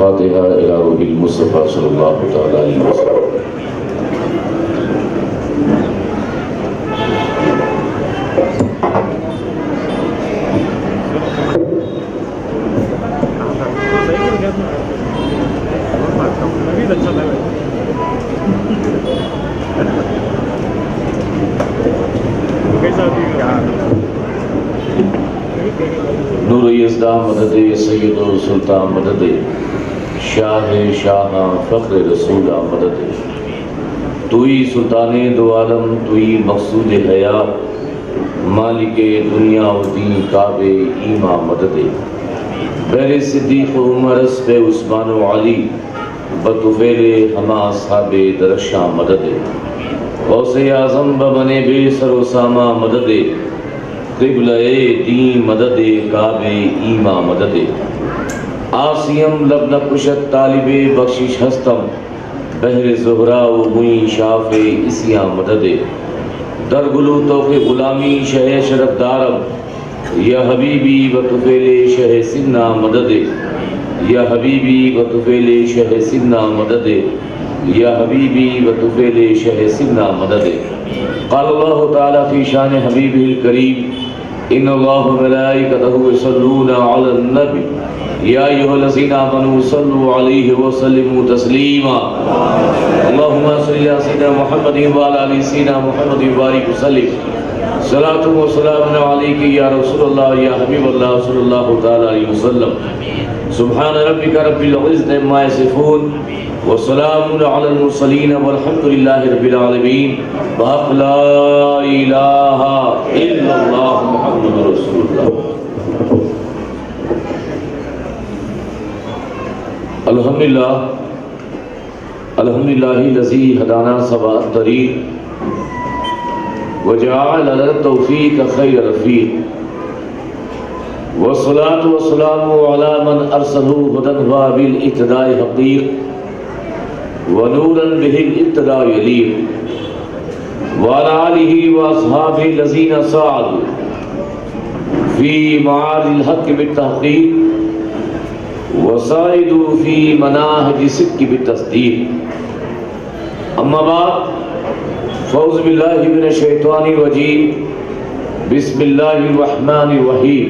الفاتحہ الی روح المصطفیٰ صلی اللہ تعالی علیہ وسلم۔ نور یزدہ مدد سید و سلطان مدد شاہ شاہ فخر رسول مدد توئی سلطان دو عالم توئی مقصود حیات مالک دنیا و دین کعبے ایما مدد بیر صدیق و عمر اسب عثمان و علی بطفیل ہما اصحاب درشاں مدد غوث اعظم ببنے بے سر و سامہ مدد قبلہ دین مدد کعبے ایما مدد آسیم لبن کشت طالب بخشش ہستم بحر زہرا و موئی شاف اسیاں مدد در گلو توق غلامی شہ شرف دارم یا حبیبی بطفیل شہ سنہ مدد یا حبیبی بطفیل شہ سنہ مدد یا حبیبی بطفیل شہ سنہ مدد قال اللہ تعالی فی شان حبیبہ الکریم ان اللہ ملائکتہ یصلون علی النبی یا ایھا الذین آمنوا صلوا علیہ وسلموا تسلیما اللہم صل علی سیدنا محمد وعلی آل سیدنا محمد وبارک وسلم صلاۃ و سلام علیک یا رسول اللہ یا حبیب اللہ صلی اللہ تعالی علیہ وسلم سبحان ربک رب العزۃ عما یصفون وسلام علی المرسلین والحمد للہ رب العالمین بحق لا الہ الا اللہ محمد رسول اللہ۔ الحمدللہ الحمدللہ الذی ہدانا سواء الطریق وجعل لنا التوفیق خیر رفیق والصلاة والسلام علی من ارسلہ ہدی وبالاہتداء حقیق ونورا به الاقتداء یلیق وعلى آلہ واصحابہ الذین سعدوا فی معاد الحق بالتحقیق وسائدوا فی مناہج الصدق بالتصدیق اما بعد فاعوذ باللہ من الشیطان الرجیم بسم اللہ الرحمن الرحیم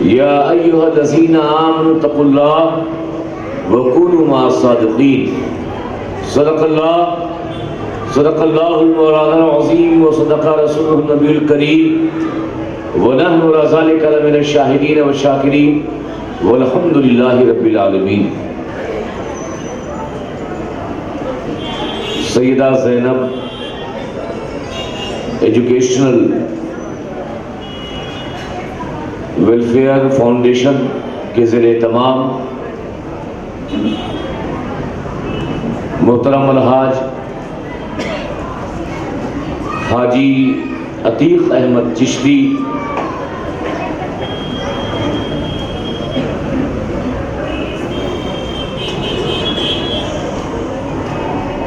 یا ایھا الذین آمنوا اتقوا اللہ وَكُونُوا مَعَ الصَّادِقِينَ صدق اللہ المولانا العظیم وصدق رسولہ النبی الکریم ونحن علی ذلک لمن الشاہدین والشاکرین والحمد للہ رب العالمین۔ سیدہ زینب ایجوکیشنل ویلفیئر فاؤنڈیشن کے زیر اہتمام محترم الحاج حاجی عتیق احمد چشتی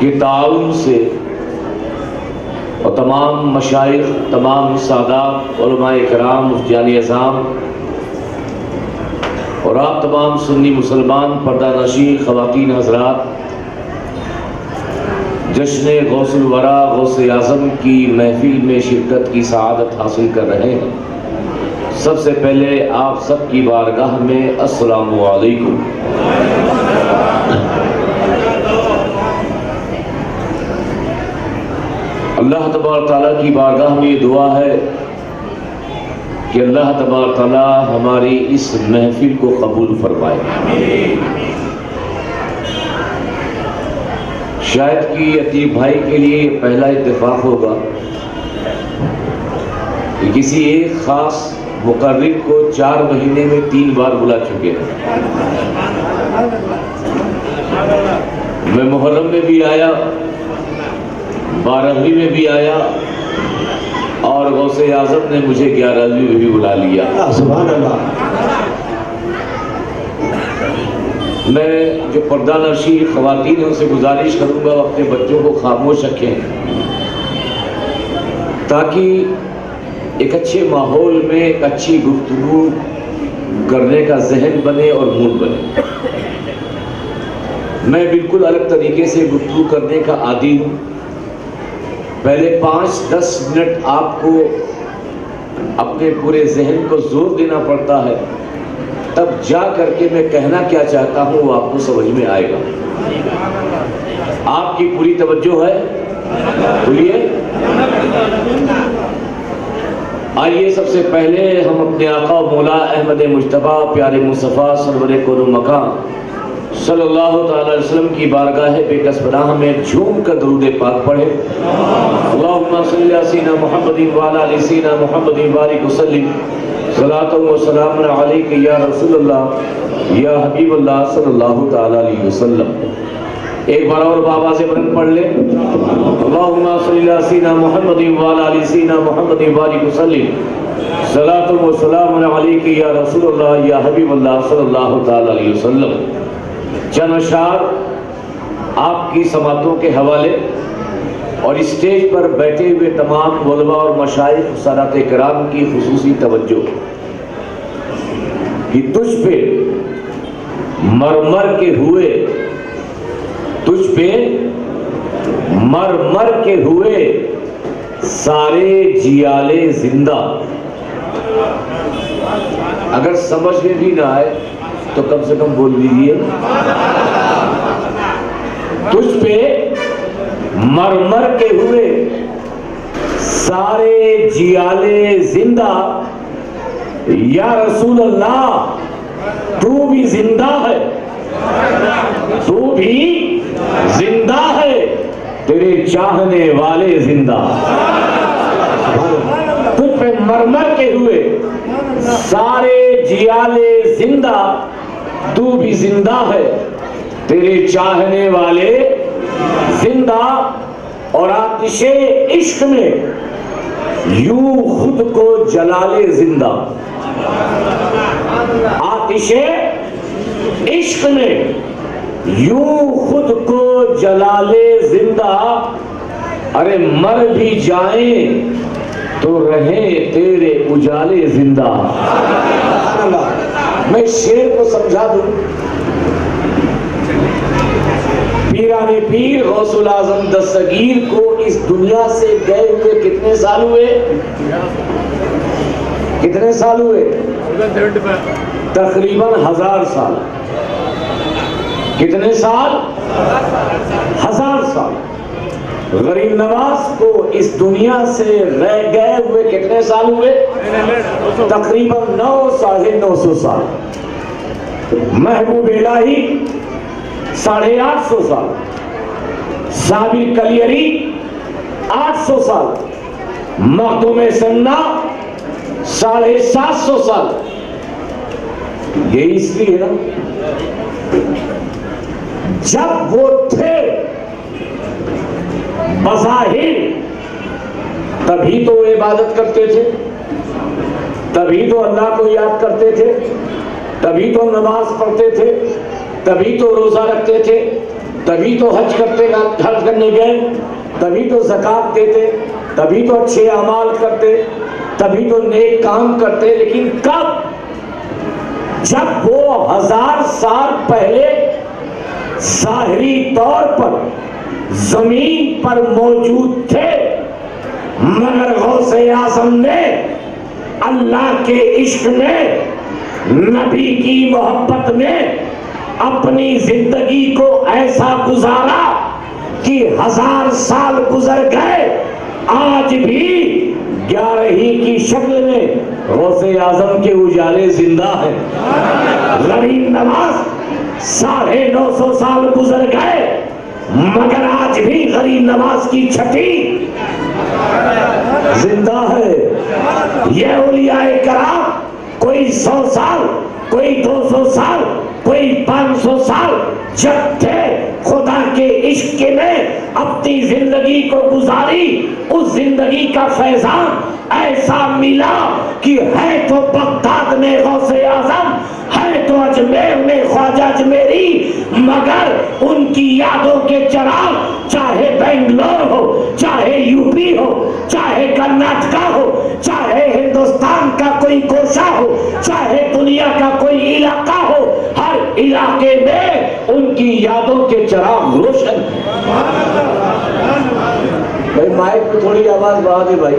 کے تعاون سے اور تمام مشائخ تمام سادات علماء کرام مفتیان اعظام اور آپ تمام سنی مسلمان پردہ نشین خواتین حضرات جشن غوث الورا غوث اعظم کی محفل میں شرکت کی سعادت حاصل کر رہے ہیں، سب سے پہلے آپ سب کی بارگاہ میں السلام علیکم۔ اللہ تبارک تعالیٰ کی بارگاہ میں یہ دعا ہے کہ اللہ تبارک تعالیٰ ہماری اس محفل کو قبول فرمائے۔ شاید کہ عتیق بھائی کے لیے یہ پہلا اتفاق ہوگا کہ کسی ایک خاص مقرر کو 4 مہینے میں 3 بار بلا چکے ہیں۔ میں محرم میں بھی آیا، 12ویں میں بھی آیا، اور غوث اعظم نے مجھے 11ویں میں بھی بلا لیا۔ سبحان اللہ۔ میں جو پردہ نشین خواتین ہیں ان سے گزارش کروں گا اپنے بچوں کو خاموش رکھیں تاکہ ایک اچھے ماحول میں ایک اچھی گفتگو کرنے کا ذہن بنے اور موڈ بنے۔ میں بالکل الگ طریقے سے گفتگو کرنے کا عادی ہوں. پہلے 5-10 منٹ آپ کو اپنے پورے ذہن کو زور دینا پڑتا ہے، تب جا کر کے میں کہنا کیا چاہتا ہوں وہ آپ کو سمجھ میں آئے گا. آپ کی پوری توجہ ہے؟ بولیے. آئیے سب سے پہلے ہم اپنے آقا و مولا احمد مجتبیٰ پیارے مصطفیٰ سرور کون و مکان صلی اللہ تعالی علیہ وسلم کی بارگاہ بے کس پناہ میں جھوم کر درود پاک پڑھیں. اللہم صلی علی سیدنا محمد وعلی آل سیدنا محمد بارک وسلم صلاۃ و سلام علیک یا رسول اللہ یا حبیب اللہ صلی اللہ تعالی علیہ وسلم. ایک بار اور بابا سے بلند پڑھ لیں. اللہم صلی علی سیدنا محمد وعلی آل سیدنا محمد بارک وسلم صلاۃ و سلام علیک یا رسول اللہ یا حبیب اللہ صلی اللہ تعالی علیہ وسلم. چند اشعار آپ کی سماعتوں کے حوالے اور اسٹیج پر بیٹھے ہوئے تمام علماء اور مشائخ سادات کرام کی خصوصی توجہ کہ تجھ پہ مرمر کے ہوئے، تجھ پہ مرمر کے ہوئے سارے جیالے زندہ. اگر سمجھ میں بھی نہ آئے تو کم سے کم بول دیجئے. تجھ پہ مرمر کے ہوئے سارے جیالے زندہ، یا رسول اللہ تو بھی زندہ ہے، تو بھی زندہ ہے، تیرے چاہنے والے زندہ. تجھ پہ مرمر کے ہوئے سارے جیالے زندہ، تو بھی زندہ ہے، تیرے چاہنے والے زندہ. اور آتش عشق میں یوں خود کو جلالے زندہ. آتش عشق میں یوں خود کو جلالے زندہ. ارے مر بھی جائیں تو رہیں تیرے اجالے زندہ. میں شعر کو سمجھا دوں. پیران پیر غوث الاعظم دستگیر کو اس دنیا سے گئے ہوئے کتنے سال ہوئے؟ کتنے سال ہوئے؟ تقریباً 1000 سال. کتنے سال؟ 1000 سال. غریب نواز کو اس دنیا سے گئے ہوئے کتنے سال ہوئے؟ تقریباً 900-950 سال. محبوب الہی 850 سال. صابر کلیری 800 سال. مخدوم سنہ 750 سال. یہ اس لیے نا جب وہ تھے بظاہر تبھی تو وہ عبادت کرتے تھے، تبھی تو اللہ کو یاد کرتے تھے، تبھی تو نماز پڑھتے تھے، تبھی تو روزہ رکھتے تھے، تبھی تو حج کرنے گئے، تبھی تو زکوٰۃ دیتے، تبھی تو اچھے اعمال کرتے، تبھی تو نیک کام کرتے. لیکن کب؟ جب وہ 1000 سال پہلے ظاہری طور پر زمین پر موجود تھے، مگر غوث اعظم نے اللہ کے عشق میں، نبی کی محبت میں اپنی زندگی کو ایسا گزارا کہ 1000 سال گزر گئے، آج بھی 11ہی کی شکل میں غوث اعظم کے اجالے زندہ ہیں. غریب نواز 950 سال گزر گئے، مگر آج بھی غریب نواز کی چھٹی زندہ ہے. یہ اولیاء کرام کوئی 100 سال، کوئی 200 سال، کوئی 500 سال جب تھے خدا کے عشق میں اپنی زندگی کو گزاری، اس زندگی کا فیضان ایسا ملا کہ ہے تو بغداد میں غوث اعظم، ہے تو اجمیر میں خواجہ اجمیری، مگر ان کی یادوں کے چراغ چاہے بنگلور ہو، چاہے یو پی ہو، چاہے کرناٹکا ہو، چاہے ہندوستان کا کوئی گوشہ ہو، چاہے دنیا کا کوئی علاقہ ہو، ہر علاقے میں ان کی یادوں کے بڑھا دے بھائی.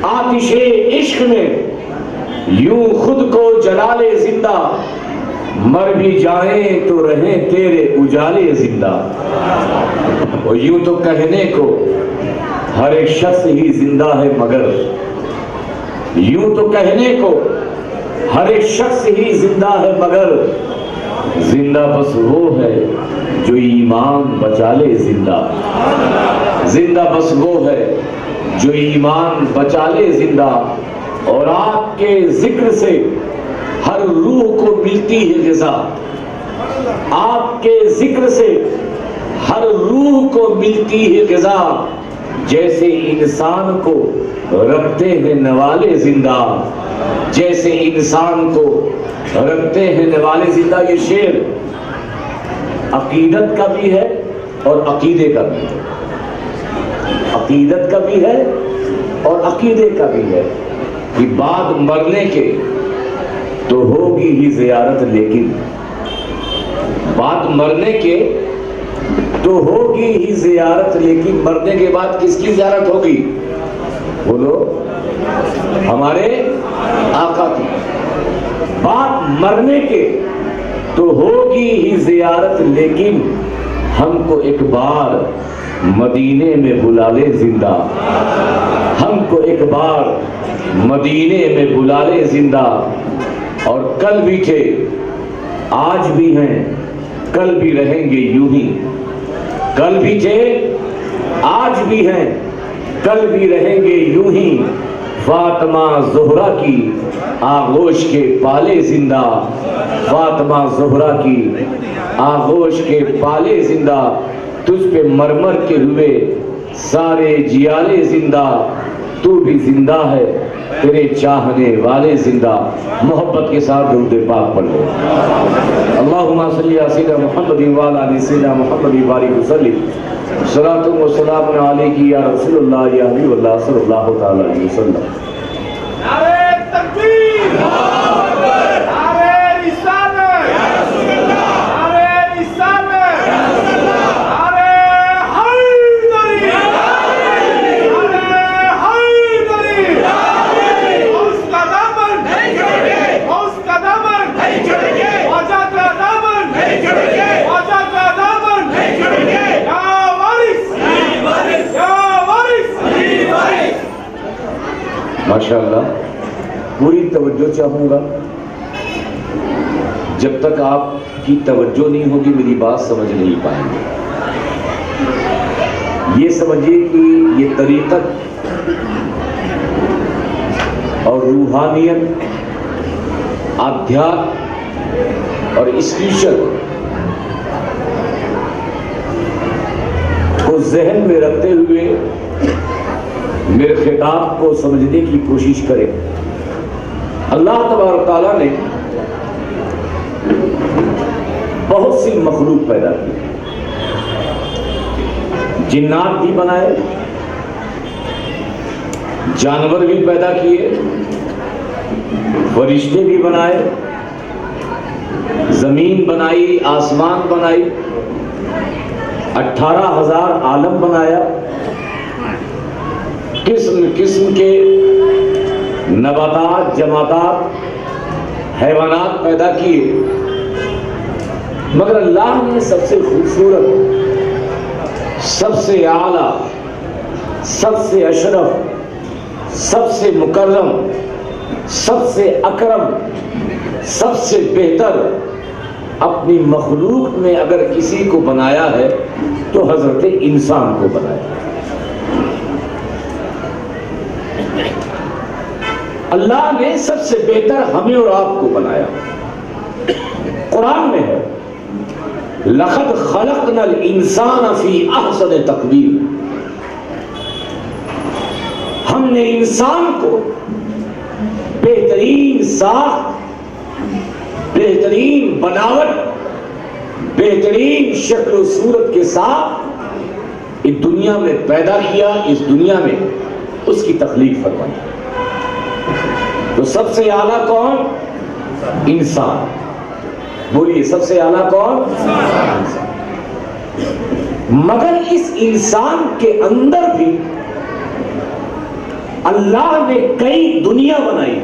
آتش عشق میں یوں خود کو جلا لے زندہ, مر بھی جائیں تو رہیں تیرے اجالے زندہ. اور یوں تو کہنے کو ہر ایک شخص ہی زندہ ہے مگر, یوں تو کہنے کو ہر ایک شخص ہی زندہ ہے مگر, زندہ بس وہ ہے جو ایمان بچا لے زندہ. زندہ بس وہ ہے جو ایمان بچا لے زندہ. اور آپ کے ذکر سے ہر روح کو ملتی ہے غذا, آپ کے ذکر سے ہر روح کو ملتی ہے غذا. جیسے انسان کو رکھتے ہیں نوالے زندہ, جیسے انسان کو رکھتے ہیں نوالے زندہ. یہ شعر عقیدت کا بھی ہے اور عقیدے کا بھی ہے, عقیدت کا بھی ہے اور عقیدے کا بھی ہے کہ بعد مرنے کے تو ہوگی ہی زیارت, لیکن بعد مرنے کے تو ہوگی ہی زیارت, لیکن مرنے کے بعد کس کی زیارت ہوگی؟ بولو, ہمارے آقا کی. بعد مرنے کے تو ہوگی ہی زیارت, لیکن ہم کو ایک بار مدینے میں بلا لے زندہ, ہم کو ایک بار مدینے میں بلا لے زندہ. اور کل بھی تھے, آج بھی ہیں, کل بھی رہیں گے یوں ہی. کل بھی تھے, آج بھی ہیں, کل بھی رہیں گے یوں ہی. فاطمہ زہرا کی آغوش کے پالے زندہ, فاطمہ زہرا کی آغوش کے پالے زندہ. تجھ پہ مرمر کے ہوئے سارے جیالے زندہ, تو بھی زندہ ہے تیرے چاہنے والے زندہ. محبت کے ساتھ درود پاک پڑھ لو. اللہم صلی علی سیدنا محمد وعلی آل سیدنا محمد بارک وسلم. صلاۃ و سلام علیک یا رسول اللہ یا حبیب اللہ صلی اللہ تعالی علیہ وسلم. نعرہ تکبیر, نعرہ رسالت, نعرہ رسالت, نعرہ حیدری, نعرہ حیدری. اس کا دامن نہیں چھوڑیں گے, اس کا دامن نہیں چھوڑیں گے, خواجہ کا دامن نہیں چھوڑیں گے, خواجہ کا دامن نہیں چھوڑیں گے. یا وارث, یا وارث. ماشاءاللہ, پوری توجہ چاہوں گا. جب تک آپ کی توجہ نہیں ہوگی میری بات سمجھ نہیں پائیں گے. یہ سمجھیے کہ یہ طریقت اور روحانیت, آدھیات اور اسپریچل کو ذہن میں رکھتے ہوئے میرے خطاب کو سمجھنے کی کوشش کریں. اللہ تبارک تعالیٰ نے بہت سی مخلوق پیدا کی, جنات بھی بنائے, جانور بھی پیدا کیے, فرشتے بھی بنائے, زمین بنائی, آسمان بنائی, 18,000 عالم بنایا, قسم قسم کے نباتات, جمادات, حیوانات پیدا کیے. مگر اللہ نے سب سے خوبصورت, سب سے اعلیٰ, سب سے اشرف, سب سے مکرم, سب سے اکرم, سب سے بہتر اپنی مخلوق میں اگر کسی کو بنایا ہے تو حضرت انسان کو بنایا. اللہ نے سب سے بہتر ہمیں اور آپ کو بنایا. قرآن میں ہے لَقَدْ خَلَقْنَا الْإِنسَانَ فِي أَحْسَنِ تَقْوِيمٍ. ہم نے انسان کو بہترین ساخت, بہترین بناوٹ, بہترین شکل و صورت کے ساتھ اس دنیا میں پیدا کیا, اس دنیا میں اس کی تخلیق فرمائی. تو سب سے اعلیٰ کون؟ انسان. بولیے, سب سے اعلیٰ کون؟ انسان. مگر اس انسان کے اندر بھی اللہ نے کئی دنیا بنائی،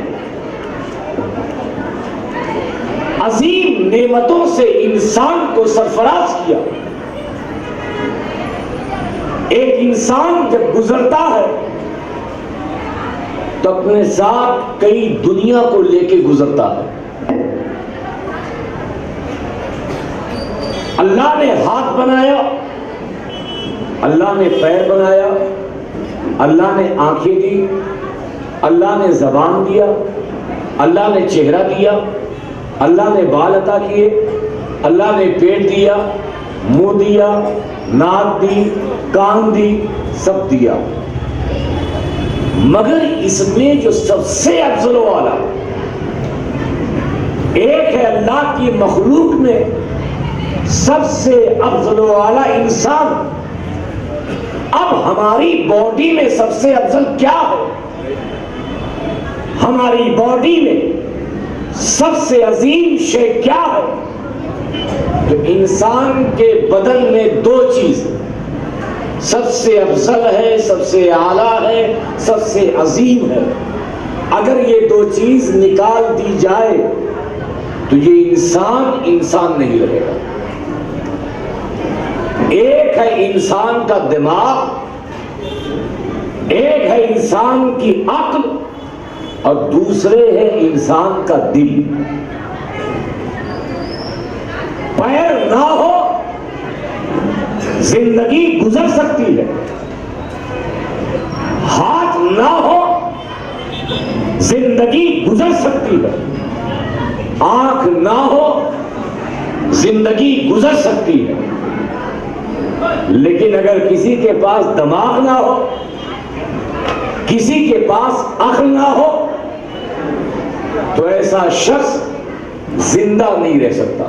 عظیم نعمتوں سے انسان کو سرفراز کیا۔ ایک انسان جب گزرتا ہے تو اپنے ساتھ کئی دنیا کو لے کے گزرتا ہے۔ اللہ نے ہاتھ بنایا، اللہ نے پیر بنایا، اللہ نے آنکھیں دی، اللہ نے زبان دیا، اللہ نے چہرہ دیا، اللہ نے بال عطا کیے، اللہ نے پیٹ دیا، منہ دیا، ناک دی، کان دی، سب دیا۔ مگر اس میں جو سب سے افضل والا ایک ہے، اللہ کی مخلوق میں سب سے افضل والا انسان۔ اب ہماری باڈی میں سب سے افضل کیا ہے؟ ہماری باڈی میں سب سے عظیم شے کیا ہے؟ تو انسان کے بدن میں دو چیز سب سے افضل ہے، سب سے اعلیٰ ہے، سب سے عظیم ہے۔ اگر یہ دو چیز نکال دی جائے تو یہ انسان نہیں رہے گا۔ ایک ہے انسان کا دماغ، ایک ہے انسان کی عقل، اور دوسرے ہے انسان کا دل۔ پیر نہ ہو زندگی گزر سکتی ہے، ہاتھ نہ ہو زندگی گزر سکتی ہے، آنکھ نہ ہو زندگی گزر سکتی ہے۔ لیکن اگر کسی کے پاس دماغ نہ ہو، کسی کے پاس عقل نہ ہو، تو ایسا شخص زندہ نہیں رہ سکتا۔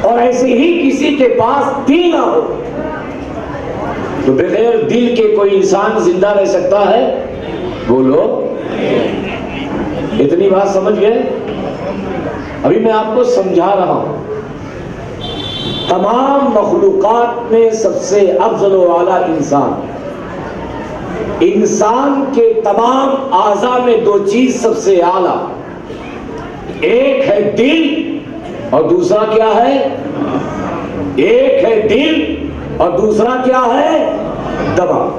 اور ایسے ہی کسی کے پاس دل نہ ہو تو بغیر دل کے کوئی انسان زندہ رہ سکتا ہے؟ بولو، اتنی بات سمجھ گئے؟ ابھی میں آپ کو سمجھا رہا ہوں۔ تمام مخلوقات میں سب سے افضل والا انسان۔ انسان کے تمام اعضاء میں دو چیز سب سے اعلیٰ، ایک ہے دل اور دوسرا کیا ہے؟ ایک ہے دل اور دوسرا کیا ہے؟ دماغ۔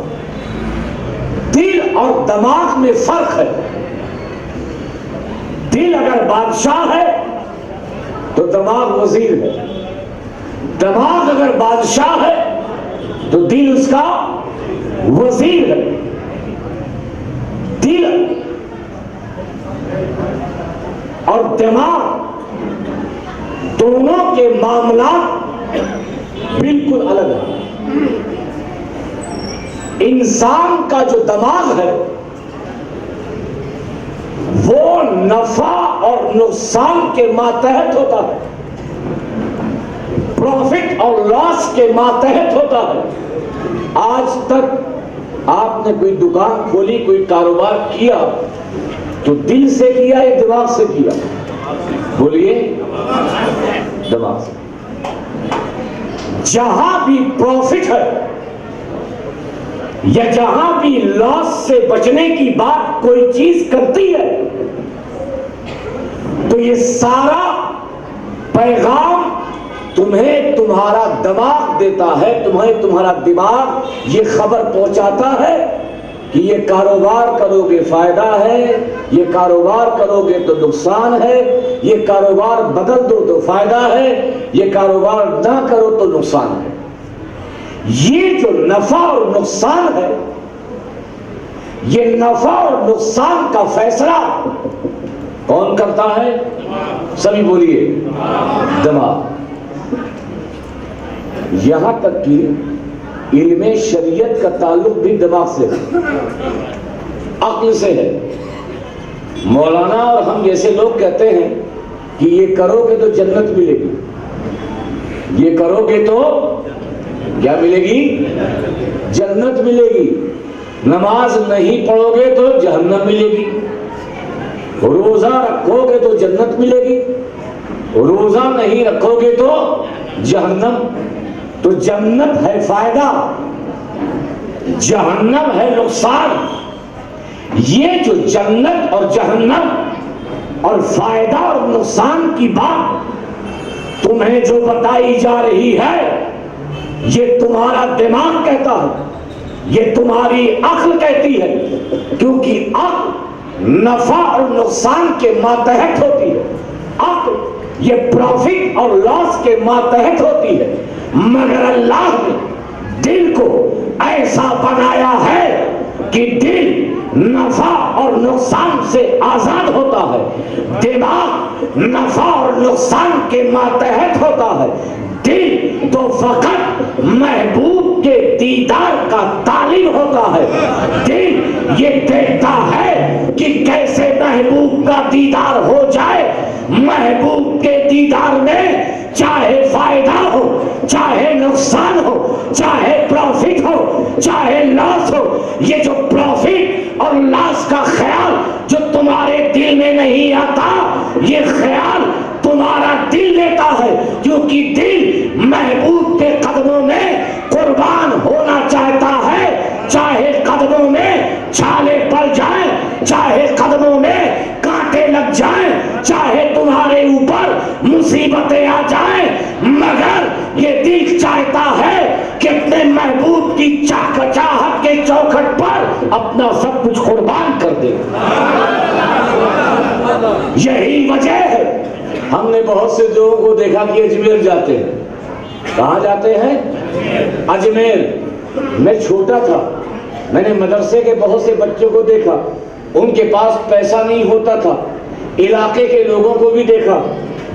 دل اور دماغ میں فرق ہے۔ دل اگر بادشاہ ہے تو دماغ وزیر ہے، دماغ اگر بادشاہ ہے تو دل اس کا وزیر ہے۔ دل اور دماغ دونوں کے معاملات بالکل الگ ہیں۔ انسان کا جو دماغ ہے وہ نفع اور نقصان کے ماتحت ہوتا ہے، پروفٹ اور لاس کے ماتحت ہوتا ہے۔ آج تک آپ نے کوئی دکان کھولی، کوئی کاروبار کیا تو دل سے کیا یا دماغ سے کیا؟ بولیے، دماغ سے۔ جہاں بھی پروفٹ ہے یا جہاں بھی لاس سے بچنے کی بات کوئی چیز کرتی ہے تو یہ سارا پیغام تمہیں تمہارا دماغ دیتا ہے، تمہیں تمہارا دماغ یہ خبر پہنچاتا ہے کہ یہ کاروبار کرو گے فائدہ ہے، یہ کاروبار کرو گے تو نقصان ہے، یہ کاروبار بدل دو تو فائدہ ہے، یہ کاروبار نہ کرو تو نقصان ہے۔ یہ جو نفع اور نقصان ہے، یہ نفع اور نقصان کا فیصلہ کون کرتا ہے؟ سبھی بولیے، دماغ۔ یہاں تک کہ علم شریعت کا تعلق بھی دماغ سے ہے، عقل سے ہے۔ مولانا اور ہم جیسے لوگ کہتے ہیں کہ یہ کرو گے تو جنت ملے گی، یہ کرو گے تو کیا ملے گی؟ جنت ملے گی۔ نماز نہیں پڑھو گے تو جہنم ملے گی، روزہ رکھو گے تو جنت ملے گی، روزہ نہیں رکھو گے تو جہنم۔ تو جنت ہے فائدہ، جہنم ہے نقصان۔ یہ جو جنت اور جہنم اور فائدہ اور نقصان کی بات تمہیں جو بتائی جا رہی ہے، یہ تمہارا دماغ کہتا ہے، یہ تمہاری عقل کہتی ہے، کیونکہ عقل نفع اور نقصان کے ماتحت ہوتی ہے، عقل یہ پروفٹ اور لاس کے ماتحت ہوتی ہے، مگر اللہ نے دل کو ایسا بنایا ہے کہ دل نفع اور نقصان سے آزاد ہوتا ہے، دماغ نفع اور نقصان کے ماتحت ہوتا ہے، دل تو فقط محبوب کے دیدار کا طالب ہوتا ہے، دل یہ دیکھتا ہے کہ کیسے محبوب کا دیدار ہو جائے۔ محبوب کے دیدار میں چاہے فائدہ ہو، چاہے نقصان ہو، چاہے پروفٹ ہو، چاہے لاس ہو، یہ جو پروفٹ اور لاس کا خیال جو تمہارے دل میں نہیں آتا، یہ خیال تمہارا دل لیتا ہے، کیونکہ دل محبوب کے قدموں میں قربان ہونا چاہتا ہے، چاہے قدموں میں چھالے پڑ جائیں، چاہے قدموں میں کانٹے لگ جائیں، چاہے تمہارے اوپر مصیبتیں آ جائیں، مگر یہ دل چاہتا ہے کہ اپنے محبوب کی چاہت کے چوکھٹ پر اپنا سب کچھ قربان کر دے۔ یہی وجہ ہے ہم نے بہت سے لوگوں کو دیکھا کہ اجمیر جاتے ہیں۔ کہاں جاتے ہیں؟ اجمیر۔ میں چھوٹا تھا، میں نے مدرسے کے بہت سے بچوں کو دیکھا، ان کے پاس پیسہ نہیں ہوتا تھا، علاقے کے لوگوں کو بھی دیکھا،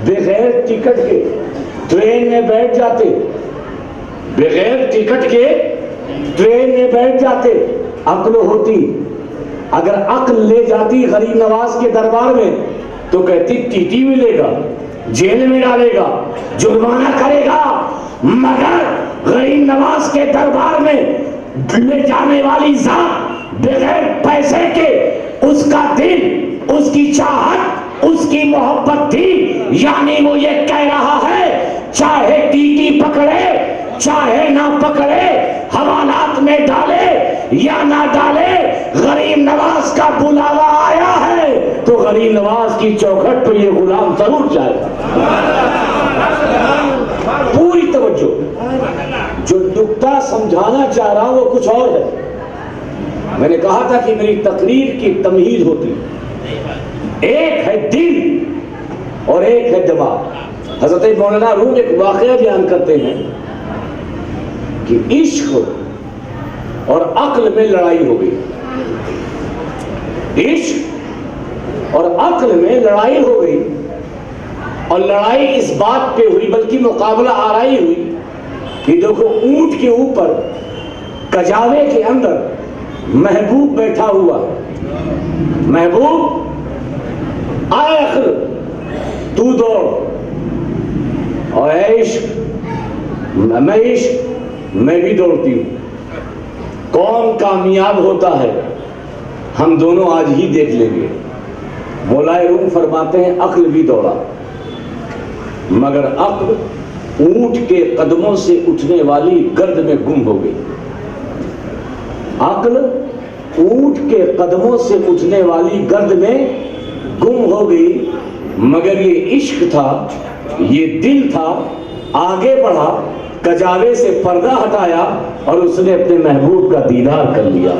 بغیر ٹکٹ کے ٹرین میں بیٹھ جاتے، بغیر ٹکٹ کے ٹرین میں بیٹھ جاتے۔ عقل ہوتی، اگر عقل لے جاتی غریب نواز کے دربار میں تو کہتی ٹی ٹی ملے گا، جیل میں ڈالے گا، جرمانہ کرے گا، مگر غریب نواز کے دربار میں لے جانے والی ذات بغیر پیسے کے اس کا دل، اس کی چاہت، اس کی محبت تھی، یعنی وہ یہ کہہ رہا ہے چاہے ٹی ٹی پکڑے چاہے نہ پکڑے، حوالات میں ڈالے یا نہ ڈالے، غریب نواز کا بلاوا آیا ہے تو غریب نواز کی چوکھٹ پر یہ غلام ضرور جائے گا۔ پوری توجہ، جو نکتہ سمجھانا چاہ رہا ہوں وہ کچھ اور ہے۔ میں نے کہا تھا کہ میری تقریر کی تمہید ہوتی، ایک ہے دل اور ایک ہے دماغ۔ حضرت مولانا روم ایک واقعہ بیان کرتے ہیں کہ عشق اور عقل میں لڑائی ہو گئی، عشق اور عقل میں لڑائی ہو گئی، اور لڑائی اس بات پہ ہوئی، بلکہ مقابلہ آرائی ہوئی کہ دیکھو اونٹ کے اوپر کجاوے کے اندر محبوب بیٹھا ہوا، محبوب آئے عقل تو دوڑ، اور اے عشق میں عشق میں بھی دوڑتی ہوں، کون کامیاب ہوتا ہے ہم دونوں آج ہی دیکھ لیں گے۔ مولا روم فرماتے ہیں عقل بھی دوڑا، مگر عقل اونٹ کے قدموں سے اٹھنے والی گرد میں گم ہو گئی، عقل اونٹ کے قدموں سے اٹھنے والی گرد میں گم ہو گئی، مگر یہ عشق تھا، یہ دل تھا، آگے بڑھا، کجاوے سے پردہ ہٹایا اور اس نے اپنے محبوب کا دیدار کر لیا۔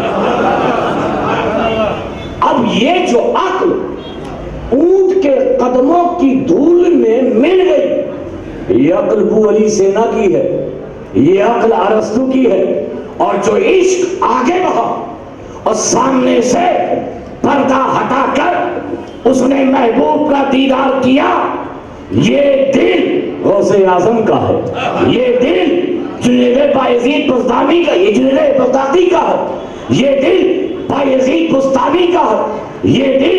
اب یہ جو عقل اونٹ کے قدموں کی دھول میں مل گئی، یہ عقل ابو علی سینا کی ہے، یہ عقل ارسطو کی ہے، اور جو عشق آگے بڑھا اور سامنے سے پردہ ہٹا کر اس نے محبوب کا دیدار کیا، یہ دل غوث اعظم کا ہے، یہ دل جنید بایزید بستامی کا، یہ جنید بغدادی کا ہے، یہ دل بایزید بستامی کا ہے، یہ دل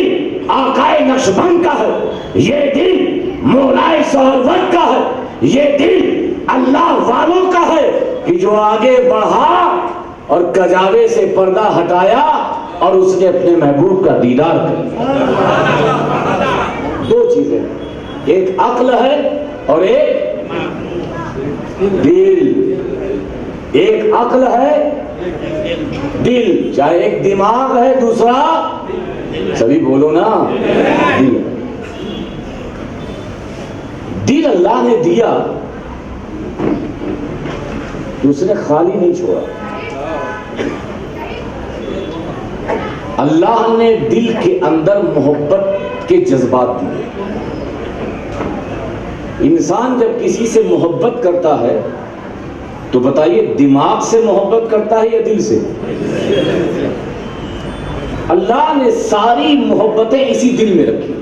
آقائے نقشبند کا ہے، یہ دل مولائے سہروردی کا ہے، یہ دل اللہ والوں کا ہے کہ جو آگے بڑھا اور کجاوے سے پردہ ہٹایا اور اس نے اپنے محبوب کا دیدار کیا۔ دو چیزیں، ایک عقل ہے اور ایک دل۔ ایک عقل ہے، دل، چاہے ایک دماغ ہے، دوسرا سبھی بولو نا دل۔ دل اللہ نے دیا تو اس نے خالی نہیں چھوڑا۔ اللہ نے دل کے اندر محبت کے جذبات دیے۔ انسان جب کسی سے محبت کرتا ہے تو بتائیے دماغ سے محبت کرتا ہے یا دل سے؟ اللہ نے ساری محبتیں اسی دل میں رکھی،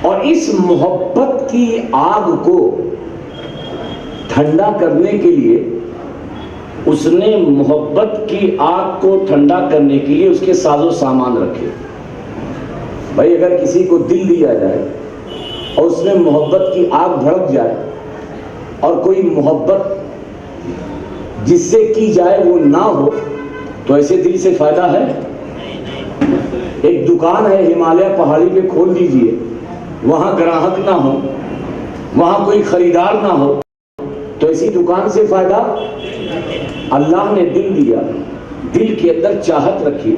اور اس محبت کی آگ کو ٹھنڈا کرنے کے لیے اس نے محبت کی آگ کو ٹھنڈا کرنے کے لیے اس کے ساز و سامان رکھے۔ بھائی اگر کسی کو دل دیا جائے اور اس میں محبت کی آگ بھڑک جائے اور کوئی محبت جس سے کی جائے وہ نہ ہو تو ایسے دل سے فائدہ ہے؟ ایک دکان ہے ہمالیہ پہاڑی پہ کھول دیجئے، وہاں گراہک نہ ہو، وہاں کوئی خریدار نہ ہو تو ایسی دکان سے فائدہ؟ اللہ نے دل دیا، دل کے اندر چاہت رکھی،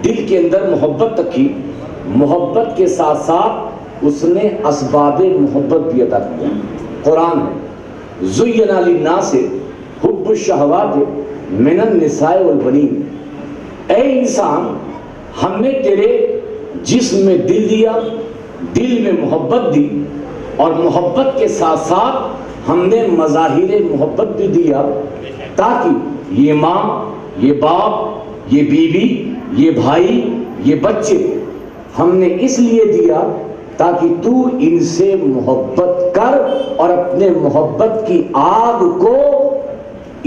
دل کے اندر محبت رکھی، محبت کے ساتھ ساتھ اس نے اسباب محبت بھی عطا کیا۔ قرآن ہے زُيِّنَ لِلنَّاسِ حُبُّ الشَّهَوَاتِ مِنَ النِّسَاءِ وَالْبَنِينَ۔ اے انسان، ہم نے تیرے جسم میں دل دیا، دل میں محبت دی، اور محبت کے ساتھ ساتھ ہم نے مظاہر محبت بھی دیا، تاکہ یہ ماں، یہ باپ، یہ بیوی، یہ بھائی، یہ بچے ہم نے اس لیے دیا تاکہ تو ان سے محبت کر اور اپنے محبت کی آگ کو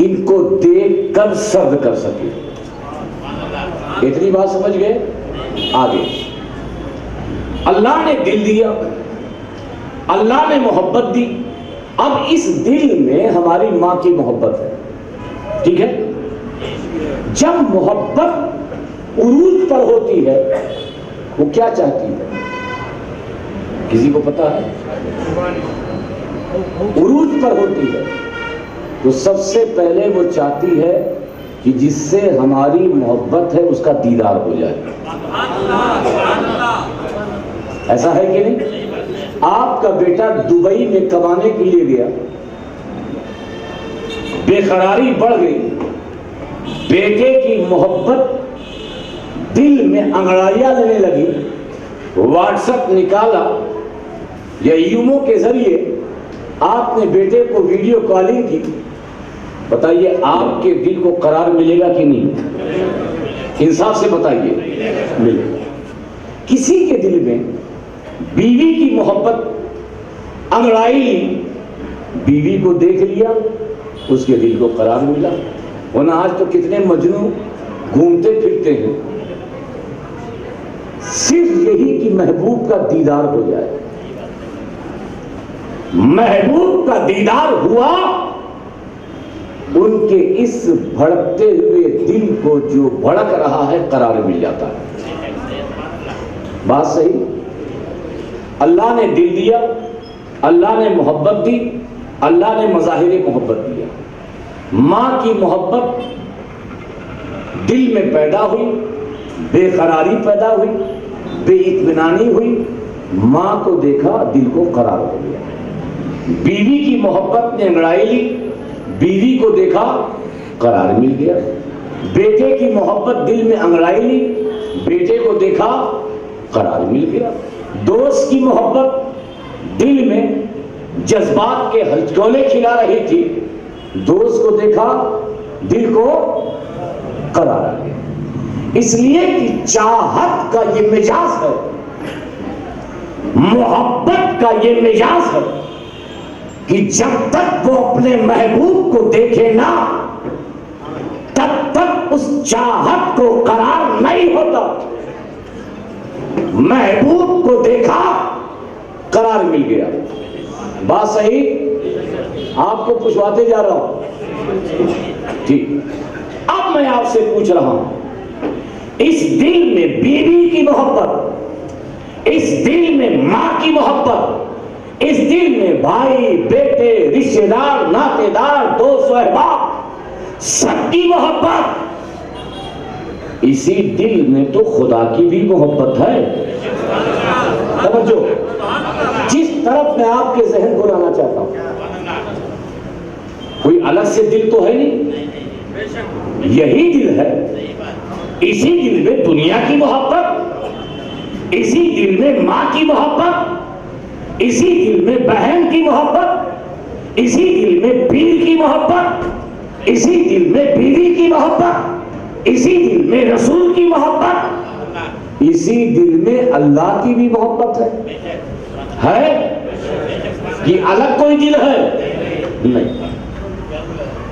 ان کو دیکھ کر سرد کر سکے۔ اتنی بات سمجھ گئے؟ آگے اللہ نے دل دیا، اللہ نے محبت دی، اب اس دل میں ہماری ماں کی محبت ہے، ٹھیک ہے؟ جب محبت عروج پر ہوتی ہے وہ کیا چاہتی ہے؟ کسی کو پتا ہے؟ عروج پر ہوتی ہے تو سب سے پہلے وہ چاہتی ہے کہ جس سے ہماری محبت ہے اس کا دیدار ہو جائے۔ ایسا ہے کہ نہیں؟ آپ کا بیٹا دبئی میں کمانے کے لیے گیا، بے قراری بڑھ گئی، بیٹے کی محبت دل میں انگڑائیاں لینے لگی، واٹس ایپ نکالا یا ایمو کے ذریعے آپ نے بیٹے کو ویڈیو کالنگ کی، بتائیے آپ کے دل کو قرار ملے گا کہ نہیں؟ انصاف سے بتائیے، ملے گا۔ کسی کے دل میں بیوی کی محبت انگڑائی لی، بیوی کو دیکھ لیا، اس کے دل کو قرار ملا۔ ورنہ آج تو کتنے مجنوں گھومتے پھرتے ہیں، صرف یہی کہ محبوب کا دیدار ہو جائے۔ محبوب کا دیدار ہوا، ان کے اس بھڑکتے ہوئے دل کو جو بھڑک رہا ہے قرار مل جاتا ہے۔ بات صحیح؟ اللہ نے دل دیا، اللہ نے محبت دی، اللہ نے مظاہر محبت دیا۔ ماں کی محبت دل میں پیدا ہوئی، بے قراری پیدا ہوئی، بے اطمینانی ہوئی، ماں کو دیکھا دل کو قرار ہو گیا۔ بیوی کی محبت نے انگڑائی لی، بیوی کو دیکھا قرار مل گیا۔ بیٹے کی محبت دل میں انگڑائی لی، بیٹے کو دیکھا قرار مل گیا۔ دوست کی محبت دل میں جذبات کے ہلچولے کھلا رہی تھی، دوست کو دیکھا دل کو قرار آ گیا۔ اس لیے کہ چاہت کا یہ مزاج ہے، محبت کا یہ مزاج ہے کہ جب تک وہ اپنے محبوب کو دیکھے نا تب تک اس چاہت کو قرار نہیں ہوتا۔ محبوب کو دیکھا قرار مل گیا۔ بات صحیح؟ آپ کو پوچھواتے جا رہا ہوں، ٹھیک؟ اب میں آپ سے پوچھ رہا ہوں، اس دل میں بیوی کی محبت، اس دل میں ماں کی محبت، اس دل میں بھائی بیٹے رشتے دار ناطے دار دوست و احباب سب کی محبت، اسی دل میں تو خدا کی بھی محبت ہے۔ توجہ، جس طرف میں آپ کے ذہن کو لانا چاہتا ہوں، کوئی الگ سے دل تو ہے نہیں، یہی دل ہے۔ اسی دل میں دنیا کی محبت، اسی دل میں ماں کی محبت، اسی دل میں بہن کی محبت، اسی دل میں پیر کی محبت، اسی دل میں بیوی کی محبت، اسی دل میں رسول کی محبت، اسی دل میں اللہ کی بھی محبت ہے۔ یہ الگ کوئی دل ہے نہیں۔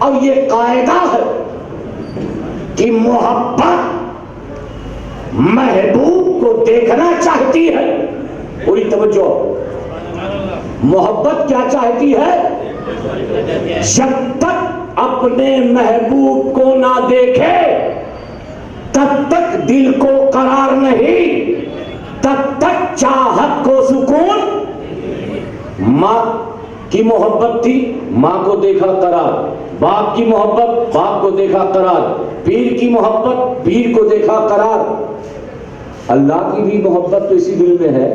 اب یہ قاعدہ ہے کہ محبت محبوب کو دیکھنا چاہتی ہے۔ پوری توجہ، محبت کیا چاہتی ہے؟ جب تک اپنے محبوب کو نہ دیکھے تب تک دل کو قرار نہیں، تب تک چاہت کو سکون۔ ماں کی محبت تھی، ماں کو دیکھا قرار، باپ کی محبت، باپ کو دیکھا قرار، پیر کی محبت، پیر کو دیکھا قرار۔ اللہ کی بھی محبت تو اسی دل میں ہے۔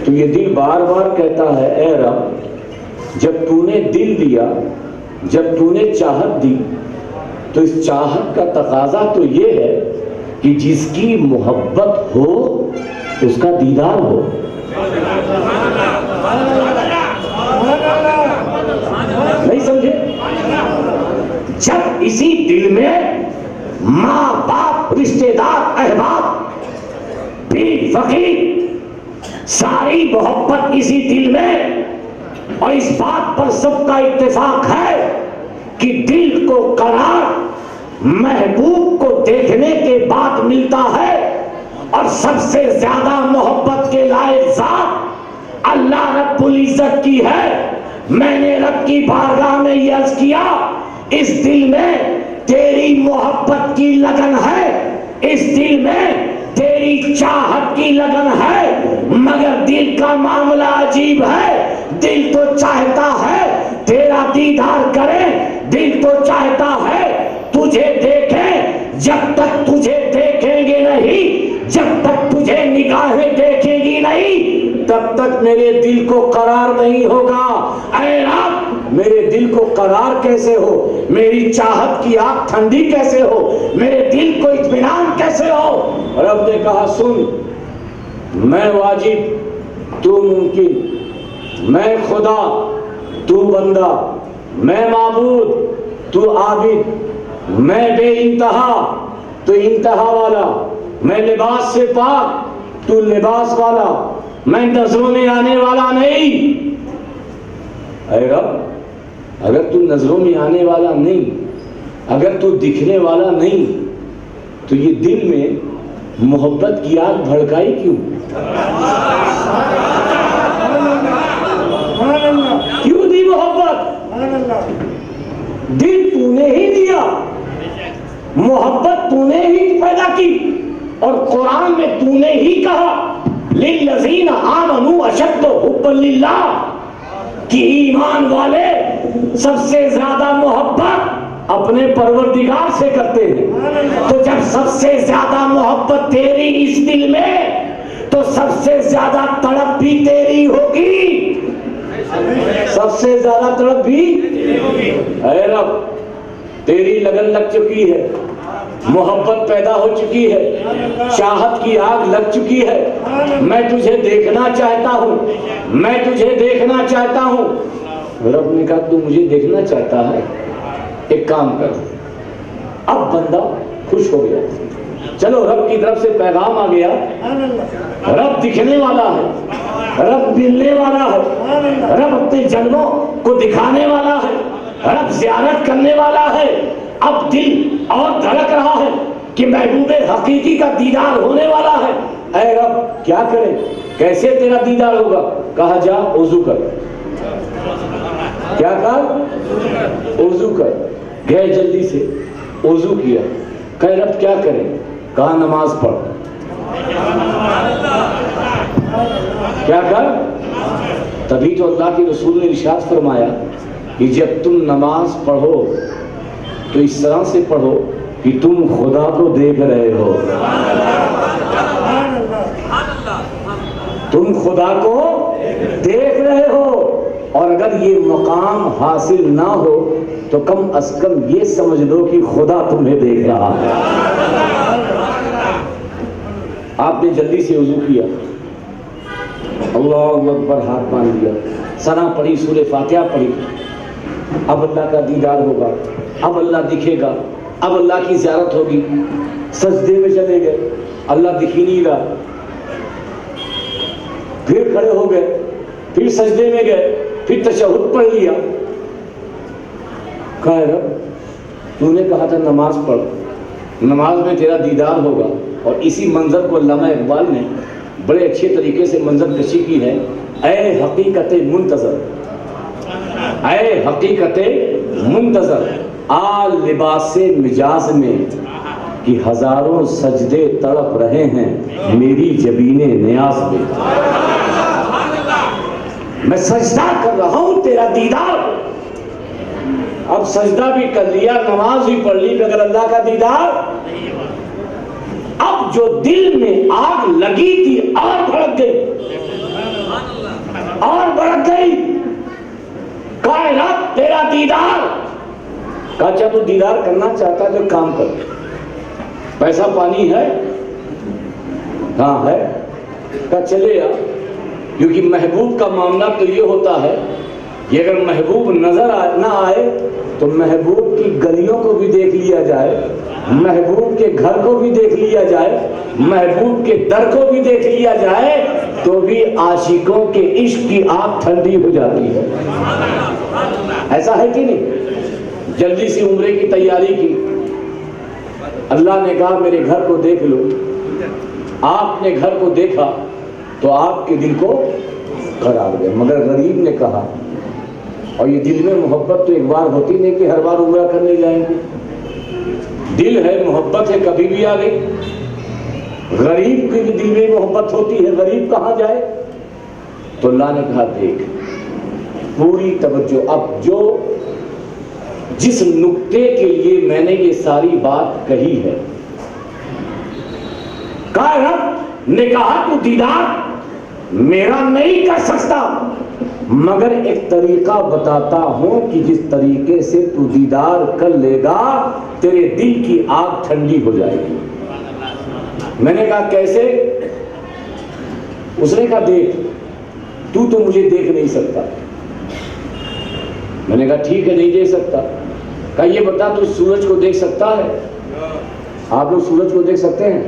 تو یہ دل بار بار کہتا ہے، اے رب، جب تو نے دل دیا، جب تو نے چاہت دی، تو اس چاہت کا تقاضا تو یہ ہے کہ جس کی محبت ہو اس کا دیدار ہو۔ نہیں سمجھے؟ جب اسی دل میں ماں باپ رشتے دار احباب پیر فقیر ساری محبت اسی دل میں، اور اس بات پر سب کا اتفاق ہے کہ دل کو قرار محبوب کو دیکھنے کے بعد ملتا ہے، اور سب سے زیادہ محبت کے لائق ذات اللہ رب العزت کی ہے۔ میں نے رب کی بارگاہ میں یہ عرض کیا، اس دل میں تیری محبت کی لگن ہے، اس دل میں تیری چاہت کی لگن ہے، مگر دل کا معاملہ عجیب ہے۔ دل تو چاہتا ہے تیرا دیدار کرے، دل تو چاہتا ہے تجھے دیکھیں، جب تک تجھے دیکھیں گے نہیں، جب تک تجھے نگاہیں دیکھیں گی نہیں، تب تک میرے دل کو قرار نہیں ہوگا۔ اے رب، میرے دل کو قرار کیسے ہو؟ میری چاہت کی آگ ٹھنڈی کیسے ہو؟ میرے دل کو اطمینان کیسے ہو؟ رب نے کہا، سن، میں واجب تو ممکن، میں خدا تو بندہ، میں معبود تو عابد، میں بے انتہا تو انتہا والا، میں لباس سے پاک تو لباس والا، میں نظروں میں آنے والا نہیں۔ اے رب، اگر تو نظروں میں آنے والا نہیں، اگر تو دکھنے والا نہیں، تو یہ دل میں محبت کی آگ بھڑکائی کیوں؟ کیوں دی محبت؟ دل تو نے ہی دیا، محبت تو نے ہی پیدا کی، اور قرآن میں تو نے ہی کہا للذین آمنوا اشد حبا للہ، کہ ایمان والے سب سے زیادہ محبت اپنے پروردگار سے کرتے ہیں۔ تو جب سب سے زیادہ محبت تیری اس دل میں، تو سب سے زیادہ تڑپ بھی تیری ہوگی، سب سے زیادہ تڑپ بھی۔ اے رب، تیری لگن لگ چکی ہے، محبت پیدا ہو چکی ہے، چاہت کی آگ لگ چکی ہے، میں تجھے دیکھنا چاہتا ہوں، میں تجھے دیکھنا چاہتا ہوں۔ رب نے کہا، تو مجھے دیکھنا چاہتا ہے، ایک کام کر۔ اب بندہ خوش ہو گیا، چلو رب کی طرف سے پیغام آ گیا، رب دکھنے والا ہے، رب ملنے والا ہے، رب اپنے جلووں کو دکھانے والا ہے، رب زیارت کرنے والا ہے۔ اب دل اور دھڑک رہا ہے کہ محبوب حقیقی کا دیدار ہونے والا ہے۔ اے رب، کیا کریں، کیسے تیرا دیدار ہوگا؟ کہا، جا وضو کر۔ کیا کر؟ وضو کر۔ گئے جلدی سے وضو کیا۔ کہے رب کیا کریں؟ کہا، نماز پڑھ۔ کیا کر؟ تبھی تو اللہ کے رسول نے ارشاد فرمایا کہ جب تم نماز پڑھو تو اس طرح سے پڑھو کہ تم خدا کو دیکھ رہے ہو. تم خدا کو دیکھ رہے ہو. اور اگر یہ مقام حاصل نہ ہو تو کم از کم یہ سمجھ لو کہ خدا تمہیں دیکھ رہا ہے. آپ نے جلدی سے وضو کیا, اللہ اکبر, ہاتھ باندھ لیا, ثنا پڑھی, سورہ فاتحہ پڑھی. اب اللہ کا دیدار ہوگا, اب اللہ دکھے گا, اب اللہ کی زیارت ہوگی. سجدے میں چلے گئے, اللہ دکھ ہی نہیں رہا. پھر کھڑے ہو گئے, پھر سجدے میں گئے, پھر تشہد پڑھ لیا. کہا رب تو نے کہا تھا نماز پڑھ, نماز میں تیرا دیدار ہوگا. اور اسی منظر کو علامہ اقبال نے بڑے اچھے طریقے سے منظر کشی کی ہے. اے حقیقت منتظر, اے حقیقت منتظر, آ لباس مجاز میں کہ ہزاروں سجدے تڑپ رہے ہیں میری جبین نیاز میں. میں سجدہ کر رہا ہوں تیرا دیدار. اب سجدہ بھی کر لیا, نماز بھی پڑھ لی, مگر اللہ کا دیدار. اب جو دل میں آگ لگی تھی اور بھڑک گئی, اور بھڑک گئی. کہا رب تیرا دیدار. کہا اچھا تو دیدار کرنا چاہتا ہے تو کام کر, پیسہ پانی ہے, کہاں ہے؟ کہا چلے آ. کیونکہ محبوب کا معاملہ تو یہ ہوتا ہے کہ اگر محبوب نظر نہ آئے تو محبوب کی گلیوں کو بھی دیکھ لیا جائے, محبوب کے گھر کو بھی دیکھ لیا جائے, محبوب کے در کو بھی دیکھ لیا جائے, تو بھی عاشقوں کے عشق کی آگ ٹھنڈی ہو جاتی ہے. ایسا ہے کہ نہیں؟ جلدی سے عمرے کی تیاری کی, اللہ نے کہا میرے گھر کو دیکھ لو. آپ نے گھر کو دیکھا تو آپ کے دل کو قرار گیا. مگر غریب نے کہا, اور یہ دل میں محبت تو ایک بار ہوتی نہیں کہ ہر بار عمرہ کرنے جائیں گے. دل ہے, محبت ہے, کبھی بھی آ گئی. غریب کی بھی دل میں محبت ہوتی ہے, غریب کہاں جائے؟ تو اللہ نے کہا دیکھ, پوری توجہ. اب جو جس نقطے کے لیے میں نے یہ ساری بات کہی ہے, کہا رب نے کہا تو دیدار میرا نہیں کر سکتا, مگر ایک طریقہ بتاتا ہوں کہ جس طریقے سے تو دیدار کر لے گا تیرے دل کی آگ ٹھنڈی ہو جائے گی. میں نے کہا کیسے؟ اس نے کہا دیکھ, تو مجھے دیکھ نہیں سکتا. میں نے کہا ٹھیک ہے نہیں دیکھ سکتا. کہا یہ بتا تو سورج کو دیکھ سکتا ہے؟ آپ لوگ سورج کو دیکھ سکتے ہیں؟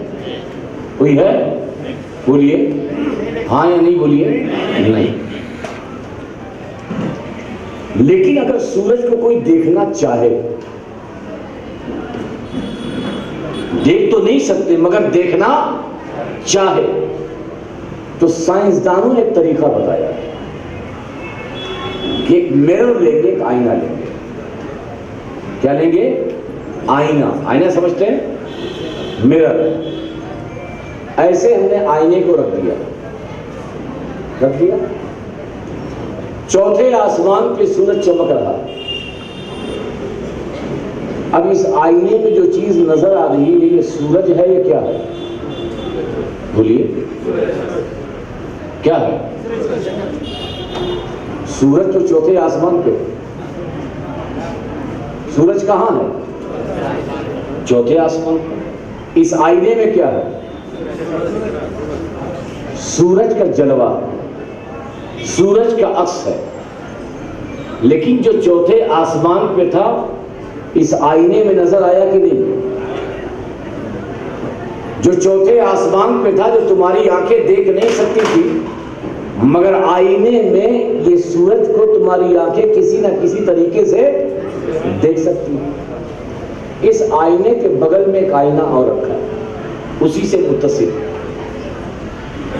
کوئی ہے؟ بولیے ہاں یا نہیں, بولیے نہیں. لیکن اگر سورج کو کوئی دیکھنا چاہے, دیکھ تو نہیں سکتے مگر دیکھنا چاہے, تو سائنسدانوں نے ایک طریقہ بتایا کہ ایک میرر لیں گے, ایک آئینہ لیں گے. کیا لیں گے؟ آئینہ. آئینہ سمجھتے ہیں؟ میرر. ایسے ہم نے آئینے کو رکھ دیا, چوتھے آسمان پہ سورج چمک رہا. اب اس آئینے میں جو چیز نظر آ رہی ہے یہ سورج ہے یا کیا ہے؟ بولیے کیا ہے؟ سورج تو چوتھے آسمان پہ. سورج کہاں ہے؟ چوتھے آسمان پہ. اس آئینے میں کیا ہے؟ سورج کا جلوہ, سورج کا عکس ہے. لیکن جو چوتھے آسمان پہ تھا اس آئینے میں نظر آیا کہ نہیں؟ جو چوتھے آسمان پہ تھا, جو تمہاری آنکھیں دیکھ نہیں سکتی تھی, مگر آئینے میں یہ سورج کو تمہاری آنکھیں کسی نہ کسی طریقے سے دیکھ سکتی ہیں. اس آئینے کے بغل میں ایک آئینہ اور رکھا ہے, اسی سے متصل.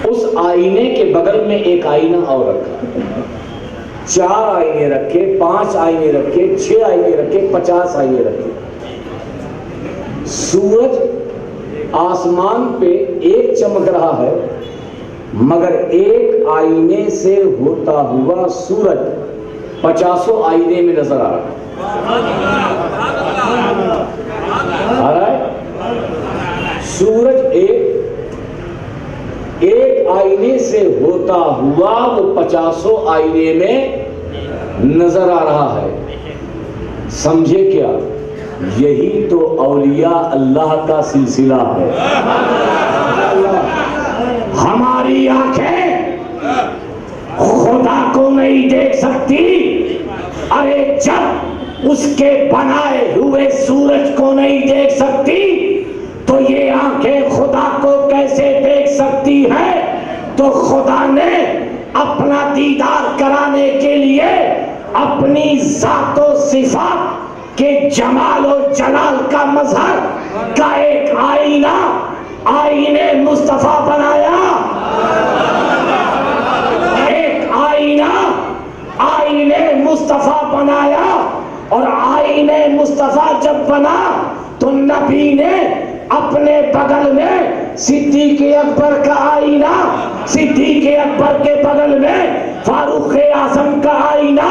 اس آئینے کے بغل میں ایک آئینہ اور رکھا. 4 آئینے رکھے, 5 آئینے رکھے, 6 آئینے رکھے, 50 آئینے رکھے. سورج آسمان پہ ایک چمک رہا ہے مگر ایک آئینے سے ہوتا ہوا سورج 50 آئینے میں نظر آ رہا ہے. سورج ایک آئینے سے ہوتا ہوا وہ 50 آئینے میں نظر آ رہا ہے. سمجھے کیا؟ یہی تو اولیاء اللہ کا سلسلہ ہے. ہماری آنکھیں خدا کو نہیں دیکھ سکتی. ارے جب اس کے بنائے ہوئے سورج کو نہیں دیکھ سکتی تو یہ آنکھیں خدا کو کیسے دیکھ سکتی ہے؟ تو خدا نے اپنا دیدار کرانے کے لیے اپنی ذات و صفات کے جمال و جلال کا مظہر کا ایک آئینہ آئینے مصطفیٰ بنایا. ایک آئینہ آئینے مصطفیٰ بنایا. اور آئینے مصطفیٰ جب بنا تو نبی نے اپنے بغل میں صدیق اکبر کا آئینہ، صدیق اکبر کے بغل میں فاروق اعظم کا آئینہ،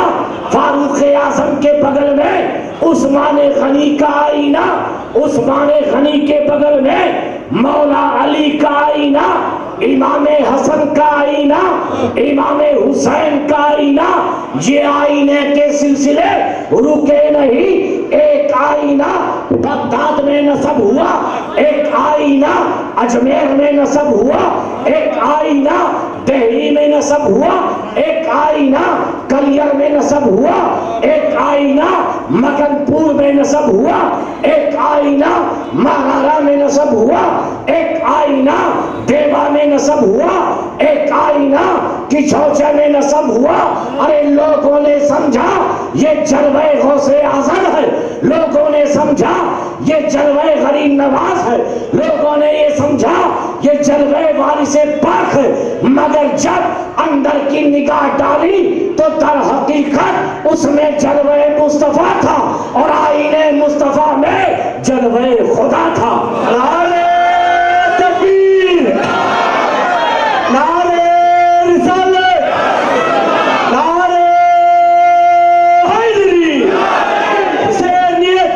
فاروق اعظم کے بغل میں عثمان غنی کا آئینہ، عثمان غنی کے بغل میں مولا علی کا آئینہ، امام حسن کا آئینہ، امام حسین کا آئینہ. یہ آئینے کے سلسلے رکے نہیں. ایک آئینہ بغداد میں نصب ہوا، ایک آئینہ اجمیر میں نصب ہوا، ایک آئینہ دہلی میں نصب ہوا، ایک آئینہ کلیر میں نصب ہوا، ایک آئینہ مگن پور میں نصب ہوا، ایک آئینہ مہارا میں نصب ہوا، ایک آئینہ دیوا میں نصب ہوا، ایک آئینہ کچھوچے میں نصب ہوا. ارے لوگوں نے سمجھا یہ جلوہ غوث اعظم ہے، لوگوں نے سمجھا یہ جلوہ غریب نواز ہے، لوگوں نے یہ سمجھا یہ جلوہ وارث پاک ہے. مگر جب اندر کی نگاہ ڈالی تو در حقیقت اس میں جلوہ مصطفیٰ تھا اور آئینے مصطفیٰ میں جلوہ خدا تھا. نعرہ تکبیر، نعرہ رسالت، نعرہ حیدری، حسینیت،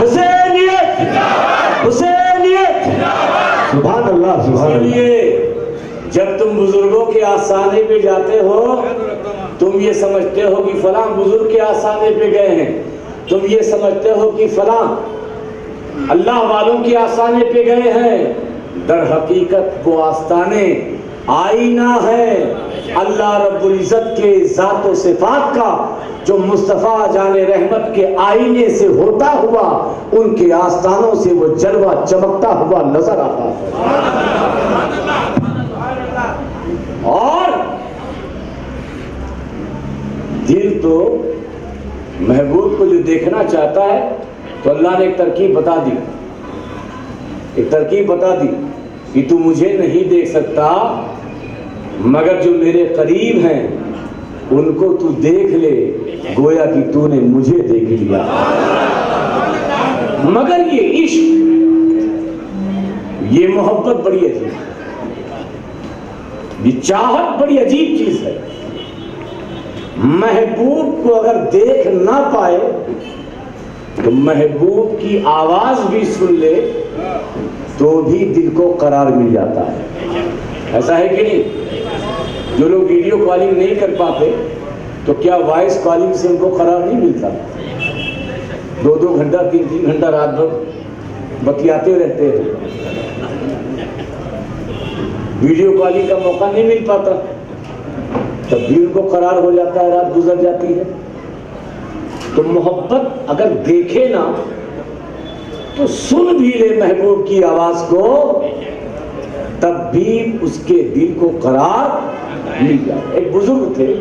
حسینیت، حسینیت. سبحان اللہ، سبحان اللہ. جب تم بزرگوں کے آستانے پہ جاتے ہو تم یہ سمجھتے ہو کہ فلاں بزرگ کے آستانے پہ گئے ہیں، تم یہ سمجھتے ہو کہ فلاں اللہ والوں کے آستانے پہ گئے ہیں. در حقیقت وہ آستانے آئینہ ہے اللہ رب العزت کے ذات و صفات کا، جو مصطفیٰ جان رحمت کے آئینے سے ہوتا ہوا ان کے آستانوں سے وہ جلوہ چمکتا ہوا نظر آتا ہے. اور دل تو محبوب کو جو دیکھنا چاہتا ہے تو اللہ نے ایک ترکیب بتا دی، ایک ترکیب بتا دی کہ تو مجھے نہیں دیکھ سکتا مگر جو میرے قریب ہیں ان کو تو دیکھ لے گویا کہ تو نے مجھے دیکھ لیا. مگر یہ عشق، یہ محبت بڑی عجیب، یہ چاہت بڑی عجیب چیز ہے. محبوب کو اگر دیکھ نہ پائے تو محبوب کی آواز بھی سن لے تو بھی دل کو قرار مل جاتا ہے. ایسا ہے کہ نہیں؟ جو لوگ ویڈیو کالنگ نہیں کر پاتے تو کیا وائس کالنگ سے ان کو قرار نہیں ملتا؟ 2-2 گھنٹہ 3-3 گھنٹہ رات بھر بتیاتے رہتے ہیں، ویڈیو کالنگ کا موقع نہیں مل پاتا تب بھی ان کو قرار ہو جاتا ہے، رات گزر جاتی ہے. تو محبت اگر دیکھے نا تو سن بھی لے محبوب کی آواز کو تب بھی اس کے دل کو قرار مل جائے. ایک بزرگ تھے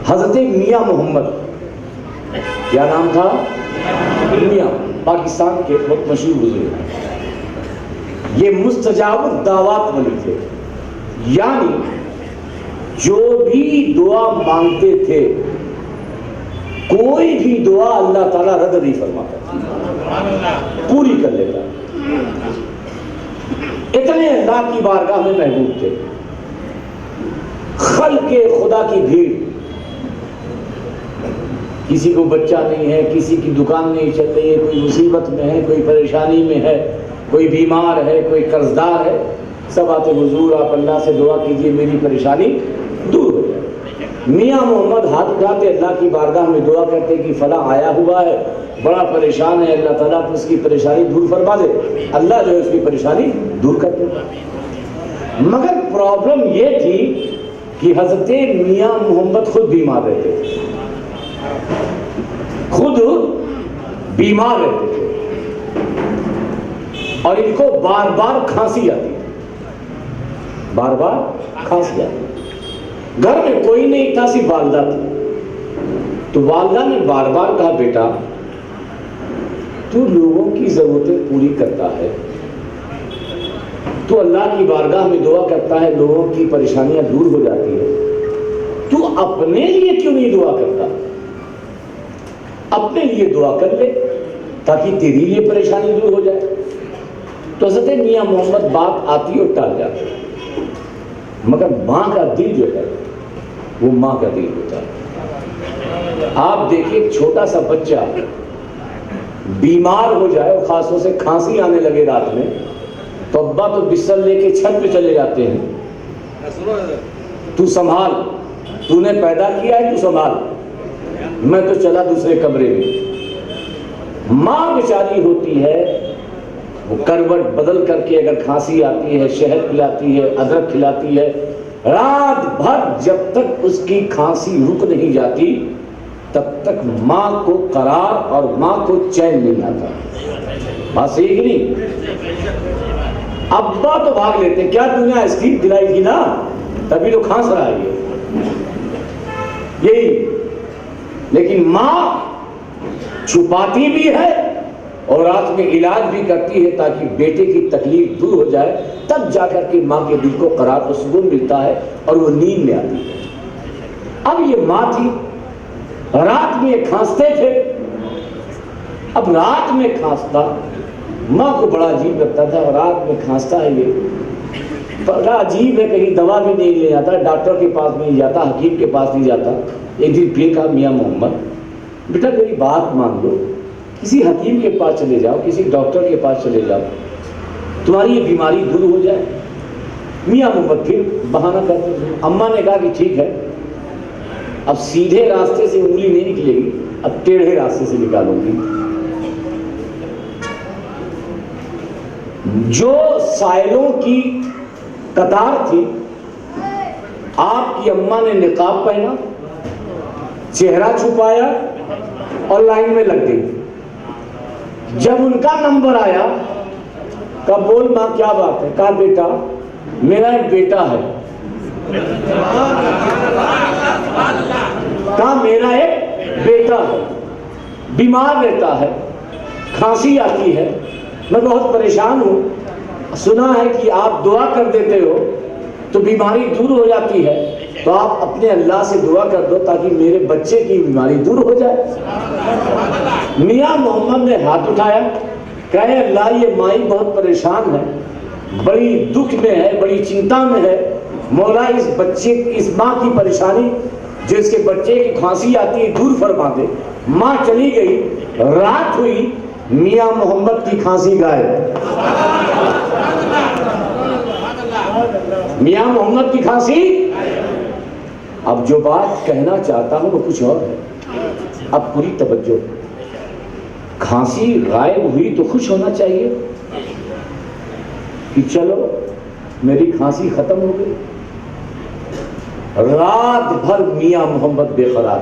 حضرت میاں محمد، کیا نام تھا؟ میاں، پاکستان کے بہت مشہور بزرگ. یہ مستجاب الدعوات ولی تھے، یعنی جو بھی دعا مانگتے تھے کوئی بھی دعا اللہ تعالیٰ رد نہیں فرماتا، پوری کر لیتا. اتنے اللہ اللہ کی بارگاہ میں محبوب تھے. خلق خدا کی بھیڑ، کسی کو بچہ نہیں ہے، کسی کی دکان نہیں چل رہی ہے، کوئی مصیبت میں ہے، کوئی پریشانی میں ہے، کوئی بیمار ہے، کوئی قرضدار ہے، سب آتے حضور آپ اللہ سے دعا کیجئے میری پریشانی دور ہو جائے. میاں محمد ہاتھ اٹھاتے اللہ کی بارگاہ میں دعا کرتے کہ فلاں آیا ہوا ہے، بڑا پریشان ہے، اللہ تعالیٰ اس کی پریشانی دور فرما دے. اللہ جو ہے اس کی پریشانی دور کر دے. مگر پرابلم یہ تھی کہ حضرت میاں محمد خود بیمار رہتے تھے، خود بیمار رہتے تھے، اور ان کو بار بار کھانسی آتی تھی، بار بار کھانسی آتی. گھر میں کوئی نہیں تھا، صرف والدہ تھی. تو والدہ نے بار بار کہا بیٹا تو لوگوں کی ضرورتیں پوری کرتا ہے، تو اللہ کی بارگاہ میں دعا کرتا ہے، لوگوں کی پریشانیاں دور ہو جاتی ہے، تو اپنے لیے کیوں نہیں دعا کرتا؟ اپنے لیے دعا کر لے تاکہ تیری لیے پریشانی دور ہو جائے. تو حضرت میاں محمد بات آتی اور ٹال جاتی. مگر ماں کا دل جو ہے وہ ماں کا دل ہوتا ہے. آپ دیکھیں ایک چھوٹا سا بچہ بیمار ہو جائے اور خاص طور سے کھانسی آنے لگے رات میں، تو ابا تو بستر لے کے چھت پہ چلے جاتے ہیں، تو سنبھال، تو نے پیدا کیا ہے تو سنبھال، میں تو چلا دوسرے کمرے میں. ماں بیچاری ہوتی ہے وہ کروٹ بدل کر کے اگر کھانسی آتی ہے شہد کھلاتی ہے، ادرک کھلاتی ہے، رات بھر جب تک اس کی کھانسی رک نہیں جاتی تب تک ماں کو قرار اور ماں کو چین نہیں آتا. بات صحیح کہ نہیں؟ ابا تو بھاگ لیتے ہیں، کیا دنیا آئس کریم کھلائی تھی نا تبھی تو کھانس رہا ہے یہی. لیکن ماں چھپاتی بھی ہے اور رات میں علاج بھی کرتی ہے تاکہ بیٹے کی تکلیف دور ہو جائے، تب جا کر کے ماں کے دل کو قرار و سکون ملتا ہے اور وہ نیند میں آتی ہے. اب یہ ماں تھی، رات میں کھانستے تھے. اب رات میں کھانستا ماں کو بڑا عجیب لگتا تھا، رات میں کھانستا ہے یہ بڑا عجیب ہے، کہیں دوا بھی نہیں لے جاتا، ڈاکٹر کے پاس نہیں جاتا، حکیم کے پاس نہیں جاتا. ایک دن پھر کہا میاں محمد بیٹا میری بات مان لو، کسی حکیم کے پاس چلے جاؤ، کسی ڈاکٹر کے پاس چلے جاؤ، تمہاری یہ بیماری دور ہو جائے. میاں محمد پھر بہانہ کرتے تھے. اماں نے کہا کہ ٹھیک ہے، اب سیدھے راستے سے انگلی نہیں نکلے گی، اب ٹیڑھے راستے سے نکالوں گی. جو سائلوں کی قطار تھی، آپ کی اماں نے نقاب پہنا، چہرہ چھپایا اور لائن میں لگ گئی. جب ان کا نمبر آیا کہا بول ماں کیا بات ہے؟ کہا بیٹا میرا ایک بیٹا ہے. کہا میرا ایک بیٹا ہے، بیمار رہتا ہے، کھانسی آتی ہے، میں بہت پریشان ہوں، سنا ہے کہ آپ دعا کر دیتے ہو تو بیماری دور ہو جاتی ہے، تو آپ اپنے اللہ سے دعا کر دو تاکہ میرے بچے کی بیماری دور ہو جائے. میاں محمد نے ہاتھ اٹھایا، کہے اللہ یہ مائی بہت پریشان ہے، بڑی دکھ میں ہے، بڑی چنتا میں ہے، مولا اس بچے اس ماں کی پریشانی جو اس کے بچے کی کھانسی آتی ہے دور فرما دے. ماں چلی گئی، رات ہوئی، میاں محمد کی کھانسی غائب. میاں محمد کی کھانسی. اب جو بات کہنا چاہتا ہوں وہ کچھ اور ہے، اب پوری توجہ. کھانسی غائب ہوئی تو خوش ہونا چاہیے کہ چلو میری کھانسی ختم ہو گئی. رات بھر میاں محمد بے قرار.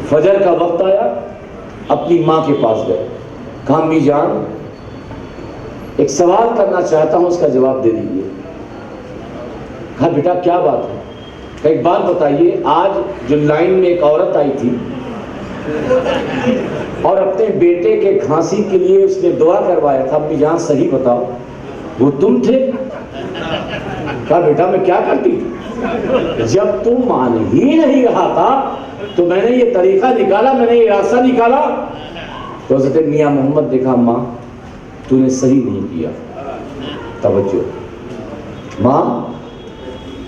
فجر کا وقت آیا، اپنی ماں کے پاس گئے، کہا امی جان ایک سوال کرنا چاہتا ہوں، اس کا جواب دے دیجیے. کہا بیٹا کیا بات ہے؟ کہ ایک بات بتائیے، آج جو لائن میں ایک عورت آئی تھی اور اپنے بیٹے کے کھانسی کے لیے اس نے دعا کروایا تھا، امی جان صحیح بتاؤ وہ تم تھے؟ کہا بیٹا میں کیا کرتی تھی، جب تم مان ہی نہیں رہا تھا تو میں نے یہ طریقہ نکالا، میں نے یہ راستہ نکالا. تو حضرت میاں محمد نے کہا ماں تو نے صحیح نہیں کیا، توجہ، ماں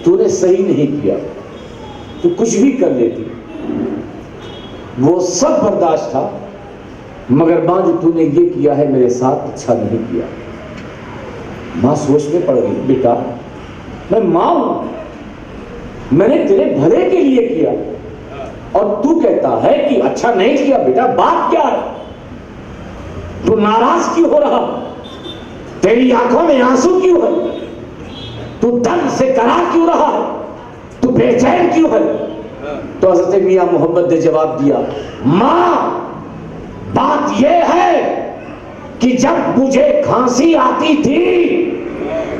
تو نے صحیح نہیں کیا، تو کچھ بھی کر لیتی، وہ سب برداشت تھا، مگر ماں جو تو نے یہ کیا ہے میرے ساتھ اچھا نہیں کیا۔ ماں سوچ میں پڑ گئی، بیٹا میں ماں ہوں، میں نے تیرے بھلے کے لیے کیا، اور تو کہتا ہے کہ اچھا نہیں کیا۔ بیٹا بات کیا ہے؟ تو ناراض کیوں ہو رہا؟ تیری آنکھوں میں آنسو کیوں ہے؟ تو درد سے کرا کیوں رہا ہے؟ تو بے چین کیوں ہے؟ تو حضرت میاں محمد نے جواب دیا، ماں بات یہ ہے کہ جب مجھے کھانسی آتی تھی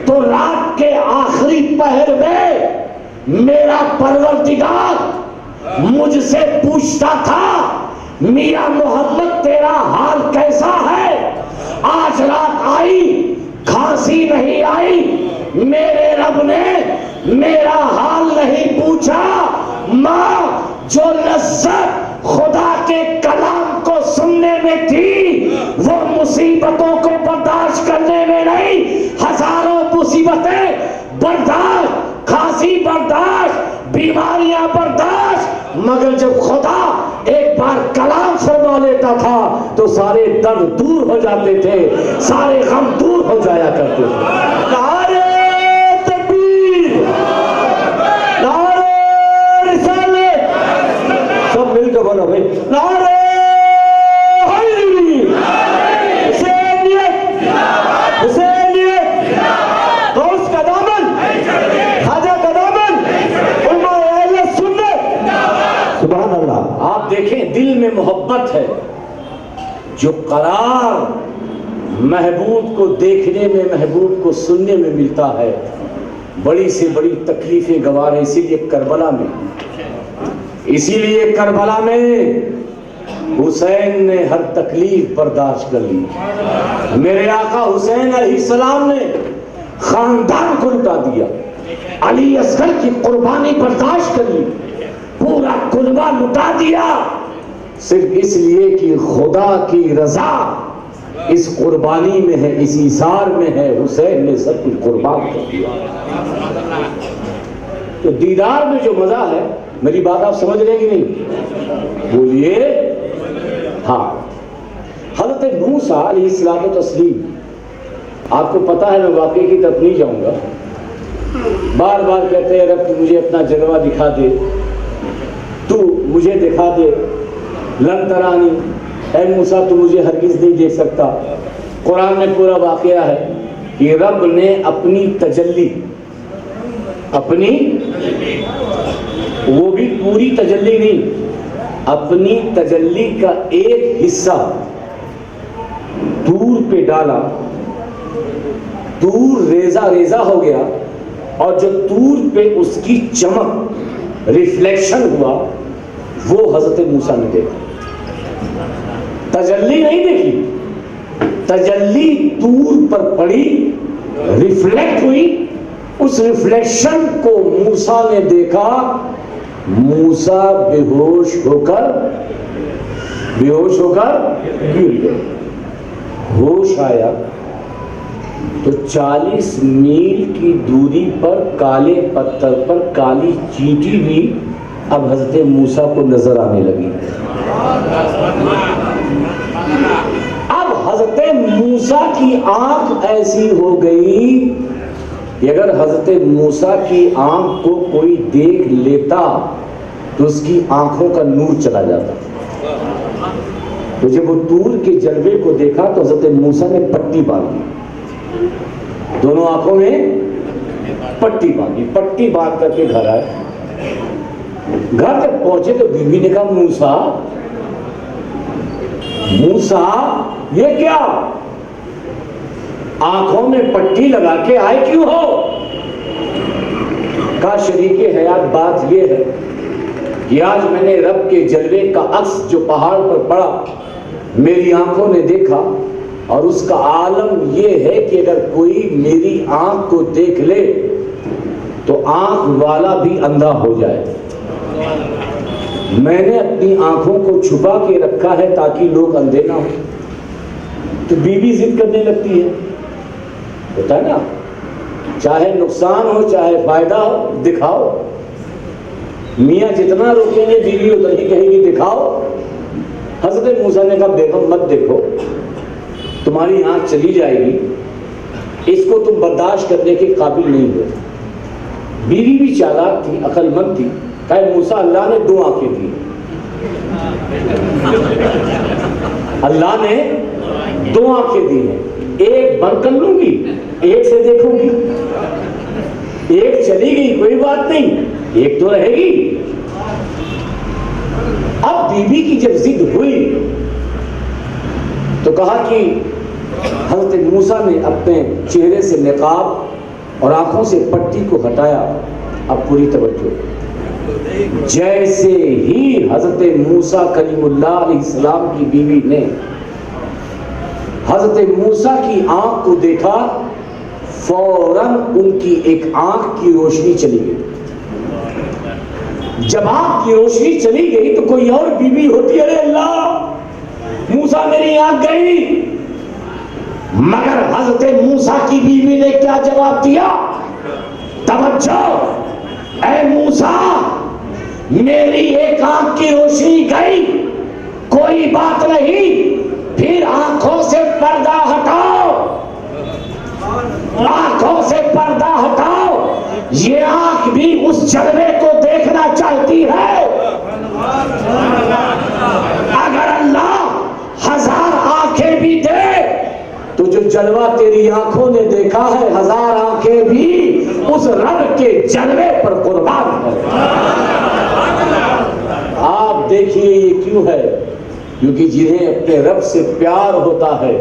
تو رات کے آخری پہر میں میرا پروردگار مجھ سے پوچھتا تھا، میاں محمد تیرا حال کیسا ہے؟ آج رات آئی، کھانسی نہیں آئی، میرے رب نے میرا حال نہیں پوچھا۔ ماں جو لذت خدا کے کلام کو سننے میں تھی وہ مصیبتوں کو برداشت کرنے میں نہیں، ہزاروں مصیبتیں برداشت، کھانسی برداشت، بیماریاں برداشت، مگر جب خدا ایک بار کلام فرما لیتا تھا تو سارے درد دور ہو جاتے تھے، سارے غم دور ہو جایا کرتے تھے۔ نعرہ تکبیر، نعرہ رسالت، سب مل کے بولو بھائی، نعرہ حیدری، حسینیت، حسینیت، غوث کا دامن، خواجہ کا دامن، علماء اہل سنت، سبحان اللہ۔ آپ دیکھیں دل میں محبت ہے، جو قرار محبوب کو دیکھنے میں، محبوب کو سننے میں ملتا ہے، بڑی سے بڑی تکلیفیں گوار ہے۔ اسی لیے کربلا میں حسین نے ہر تکلیف برداشت کر لی۔ میرے آقا حسین علیہ السلام نے خاندان کو لٹا دیا، علی اصغر کی قربانی برداشت کر لی، پورا کلبہ لٹا دیا، صرف اس لیے کہ خدا کی رضا اس قربانی میں ہے، اس ایثار میں ہے۔ حسین نے سب کچھ قربان کر دیا۔ تو دیدار میں جو مزہ ہے، میری بات آپ سمجھ رہے کہ نہیں؟ بولیے ہاں۔ حضرت موسیٰ علیہ السلام و تسلیم، آپ کو پتا ہے میں واقعے کی طرف نہیں جاؤں گا، بار بار کہتے ہیں رب تو مجھے اپنا جلوہ دکھا دے، تو مجھے دکھا دے، لن ترانی، اے موسیٰ تو مجھے ہرگز نہیں دیکھ سکتا۔ قرآن میں پورا واقعہ ہے کہ رب نے اپنی تجلی، اپنی وہ بھی پوری تجلی نہیں، اپنی تجلی کا ایک حصہ دور پہ ڈالا، دور ریزہ ریزہ ہو گیا، اور جو دور پہ اس کی چمک ریفلیکشن ہوا وہ حضرت موسیٰ نے دیکھا۔ تجلی نہیں دیکھی، تجلی دور پر پڑی، ریفلیکٹ ہوئی، اس ریفلیکشن کو موسیٰ نے دیکھا۔ موسیٰ بے ہوش ہو کر گر گئے۔ ہوش آیا تو 40 میل کی دوری پر کالے پتھر پر کالی چینٹی بھی اب حضرت موسیٰ کو نظر آنے لگی۔ اب حضرت موسیٰ کی آنکھ ایسی ہو گئی کہ اگر حضرت موسیٰ کی آنکھ کو کوئی دیکھ لیتا تو اس کی آنکھوں کا نور چلا جاتا۔ تو جب وہ دور کے جلوے کو دیکھا تو حضرت موسیٰ نے پٹی باندھی، دونوں آنکھوں میں پٹی باندھی، پٹی باندھ کر کے گھر آئے۔ گھر جب پہنچے تو بیوی نے کہا موسیٰ یہ کیا؟ آنکھوں میں پٹی لگا کے آئے کیوں ہو؟ کہا شریک حیات بات یہ ہے کہ آج میں نے رب کے جلوے کا عکس جو پہاڑ پر پڑا میری آنکھوں نے دیکھا، اور اس کا عالم یہ ہے کہ اگر کوئی میری آنکھ کو دیکھ لے تو آنکھ والا بھی اندھا ہو جائے۔ میں نے اپنی آنکھوں کو چھپا کے رکھا ہے تاکہ لوگ اندھے نہ ہو۔ تو بیوی ضد کرنے لگتی ہے، ہوتا ہے نا، چاہے نقصان ہو چاہے فائدہ ہو دکھاؤ. میاں جتنا روکیں گے بیوی اتنا ہی کہے گی دکھاؤ. حضرت موسیٰ نے کہا بیگم مت دیکھو، تمہاری آنکھ چلی جائے گی، اس کو تم برداشت کرنے کے قابل نہیں ہو. بیوی بھی چالاک تھی، عقل مند تھی. کہا موسیٰ اللہ نے 2 آنکھیں دی، اللہ نے 2 آنکھیں دی ہیں، ایک بند کر لوں گی، ایک سے دیکھوں گی. ایک چلی گئی کوئی بات نہیں، ایک تو رہے گی. اب بیوی کی جب ضد ہوئی تو کہا کہ حضرت موسیٰ نے اپنے چہرے سے نقاب اور آنکھوں سے پٹی کو ہٹایا. اب پوری توجہ. جیسے ہی حضرت موسیٰ کلیم اللہ علیہ السلام کی بیوی نے حضرت موسیٰ کی آنکھ کو دیکھا، فوراً ان کی ایک آنکھ کی روشنی چلی گئی. جب آنکھ کی روشنی چلی گئی تو کوئی اور بیوی ہوتی، ارے اللہ موسیٰ میری آنکھ گئی. مگر حضرت موسیٰ کی بیوی نے کیا جواب دیا؟ توجہ، اے موسیٰ میری ایک آنکھ کی روشنی گئی، کوئی بات نہیں، پھر آنکھوں سے پردہ ہٹاؤ، آنکھوں سے پردہ ہٹاؤ. یہ آنکھ بھی اس جلوے کو دیکھنا چاہتی ہے. اگر اللہ 1000 آنکھیں بھی دے تو جو جلوہ تیری آنکھوں نے دیکھا ہے 1000 آنکھیں بھی اس رب کے جلوے پر قربان ہے. آپ دیکھیے یہ کیوں ہے؟ کیونکہ جنہیں اپنے رب سے پیار ہوتا ہے،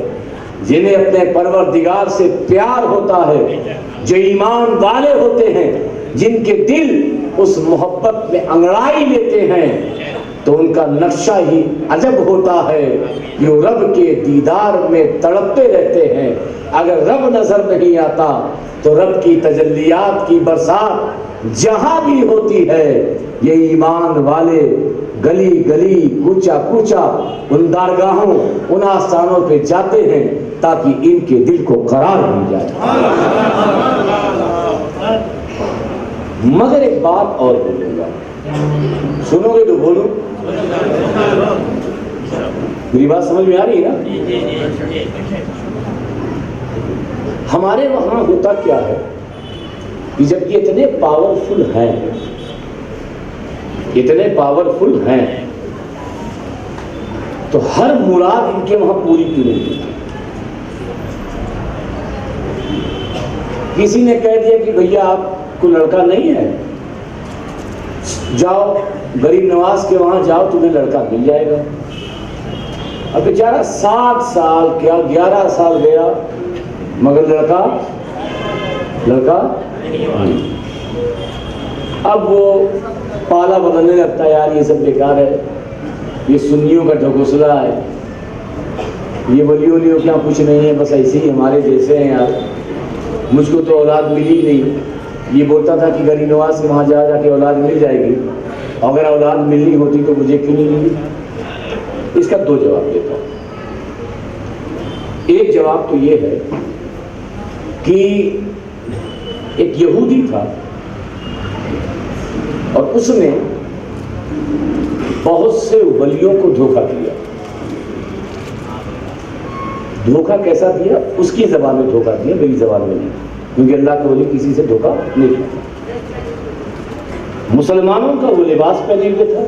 جنہیں اپنے پروردگار سے پیار ہوتا ہے، جو ایمان والے ہوتے ہیں، جن کے دل اس محبت میں انگڑائی لیتے ہیں، تو ان کا نقشہ ہی عجب ہوتا ہے کہ وہ رب کے دیدار میں تڑپتے رہتے ہیں. اگر رب نظر نہیں آتا تو رب کی تجلیات کی برسات جہاں بھی ہوتی ہے، یہ ایمان والے گلی گلی کوچا کوچا ان درگاہوں ان آستانوں پہ جاتے ہیں تاکہ ان کے دل کو قرار مل جائے. مگر ایک بات اور بولوں گا، سنو گے تو بولوں. میری بات سمجھ میں آ رہی ہے نا؟ ہمارے وہاں ہوتا کیا ہے کہ جب یہ اتنے پاورفل ہیں، اتنے پاورفل ہیں، تو ہر مراد ان کے وہاں پوری کیوں نہیں ہوتی؟ کسی نے کہہ دیا کہ بھیا آپ کو لڑکا نہیں ہے، جاؤ غریب نواز کے وہاں جاؤ، تمہیں لڑکا مل جائے گا. اب بیچارہ 7 سال کیا 11 سال گیا مگر لڑکا اب وہ پالا بدلنے لگتا ہے، یار یہ سب بیکار ہے، یہ سنیوں کا ڈھکوسلا ہے، یہ ولیوں کیا کچھ نہیں ہے، بس ایسے ہی ہمارے جیسے ہیں یار، مجھ کو تو اولاد ملی نہیں. یہ بولتا تھا کہ غریب نواز کے وہاں جا کے اولاد مل جائے گی، اگر اولاد ملنی ہوتی تو مجھے کیوں نہیں ملی؟ اس کا 2 جواب دیتا ہوں. ایک جواب تو یہ ہے کہ ایک یہودی تھا اور اس نے بہت سے ولیوں کو دھوکہ دیا. دھوکہ کیسا دیا؟ اس کی زبان میں دھوکہ دیا، میری زبان میں نہیں، کیونکہ اللہ کے ولی کسی سے دھوکہ نہیں کرتا. مسلمانوں کا وہ لباس پہنے ہوئے تھا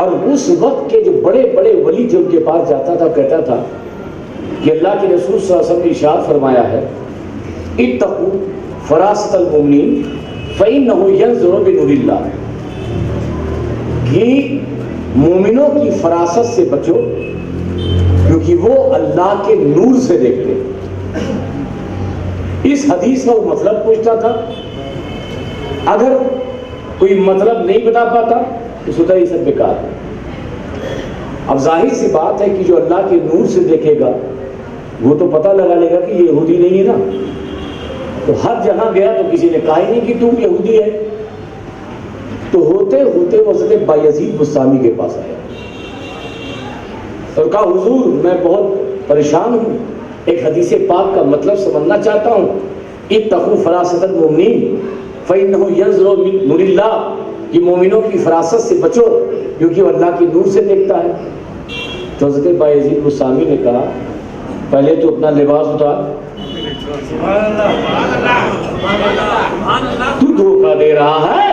اور اس وقت کے جو بڑے بڑے ولی تھے ان کے پاس جاتا تھا، کہتا تھا کہ اللہ کے رسول صلی اللہ علیہ وسلم نے ارشاد فرمایا ہے اتقوا فراست المؤمنین فإنہ ینظر بنور اللہ، کہ مومنوں کی فراست سے بچو کیونکہ وہ اللہ کے نور سے دیکھتے ہیں. اس حدیث کا وہ مطلب پوچھتا تھا، اگر کوئی مطلب نہیں بتا پاتا تو سوچا یہ سب بیکار ہے. اب ظاہر سی بات ہے کہ جو اللہ کے نور سے دیکھے گا وہ تو پتہ لگا لے گا کہ یہ یہودی نہیں ہے نا. تو ہر جہاں گیا تو کسی نے کہا ہی نہیں کہ تم یہودی ہے. تو ہوتے ہوتے وہ حضرت بایزید بستامی کے پاس آیا اور کہا حضور میں بہت پریشان ہوں، ایک حدیث پاک کا مطلب سمجھنا چاہتا ہوں. اتقوا فراست المؤمنین فإنہ ينظر من نور اللہ، کہ مومنوں کی فراست سے بچو کیونکہ وہ اللہ کی نور سے دیکھتا ہے. تو حضرت بایزید بستامی نے کہا پہلے تو اپنا لباس اتار، تو دھوکہ دے رہا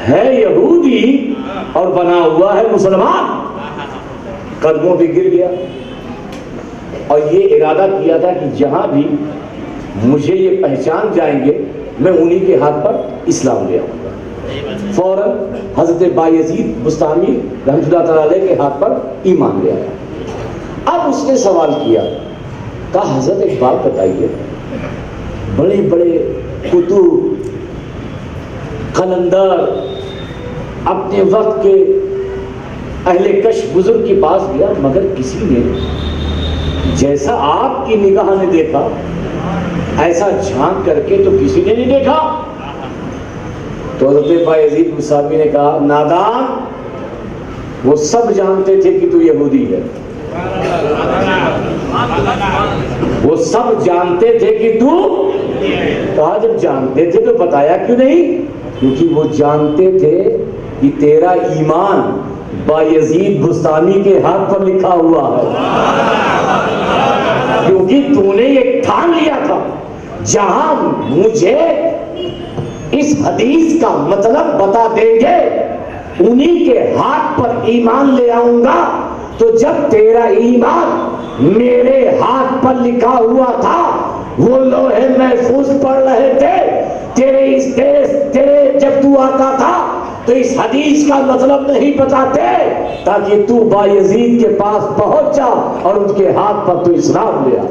ہے یہودی اور بنا ہوا ہے مسلمان. قدموں پہ گر گیا اور یہ ارادہ کیا تھا کہ جہاں بھی مجھے یہ پہچان جائیں گے میں انہی کے ہاتھ پر اسلام لے آؤں گا. فوراً حضرت بایزید بستامی رحمۃ اللہ تعالی کے ہاتھ پر ایمان لے آیا. اب اس نے سوال کیا، کہا حضرت ایک بات بتائیے، بڑے بڑے کتب قلندر اپنے وقت کے اہل کش بزرگ کے پاس گیا مگر کسی نے جیسا آپ کی نگاہ نے دیکھا ایسا جھانک کر کے تو کسی نے نہیں دیکھا. تو حضرت بایزید بستامی نے کہا نادان، وہ سب جانتے تھے کہ تو یہودی ہے، وہ سب جانتے تھے کہ تو، کہا جب جانتے تھے تو بتایا کیوں نہیں؟ کیونکہ وہ جانتے تھے کہ تیرا ایمان بایزید بستامی کے ہاتھ پر لکھا ہوا ہے، کیونکہ تو نے یہ ٹھان لیا تھا جہاں مجھے اس حدیث کا مطلب بتا دیں گے انہی کے ہاتھ پر ایمان لے آؤں گا. تو جب تیرا ایمان میرے ہاتھ پر لکھا ہوا تھا وہ لوہے محفوظ پڑھ رہے تھے تیرے اس دیش، تیرے جب تو آتا تھا تو اس حدیث کا مطلب نہیں بتاتے تاکہ تو بایزید کے پاس پہنچ جا اور ان کے ہاتھ پر تو اسلام لے آ.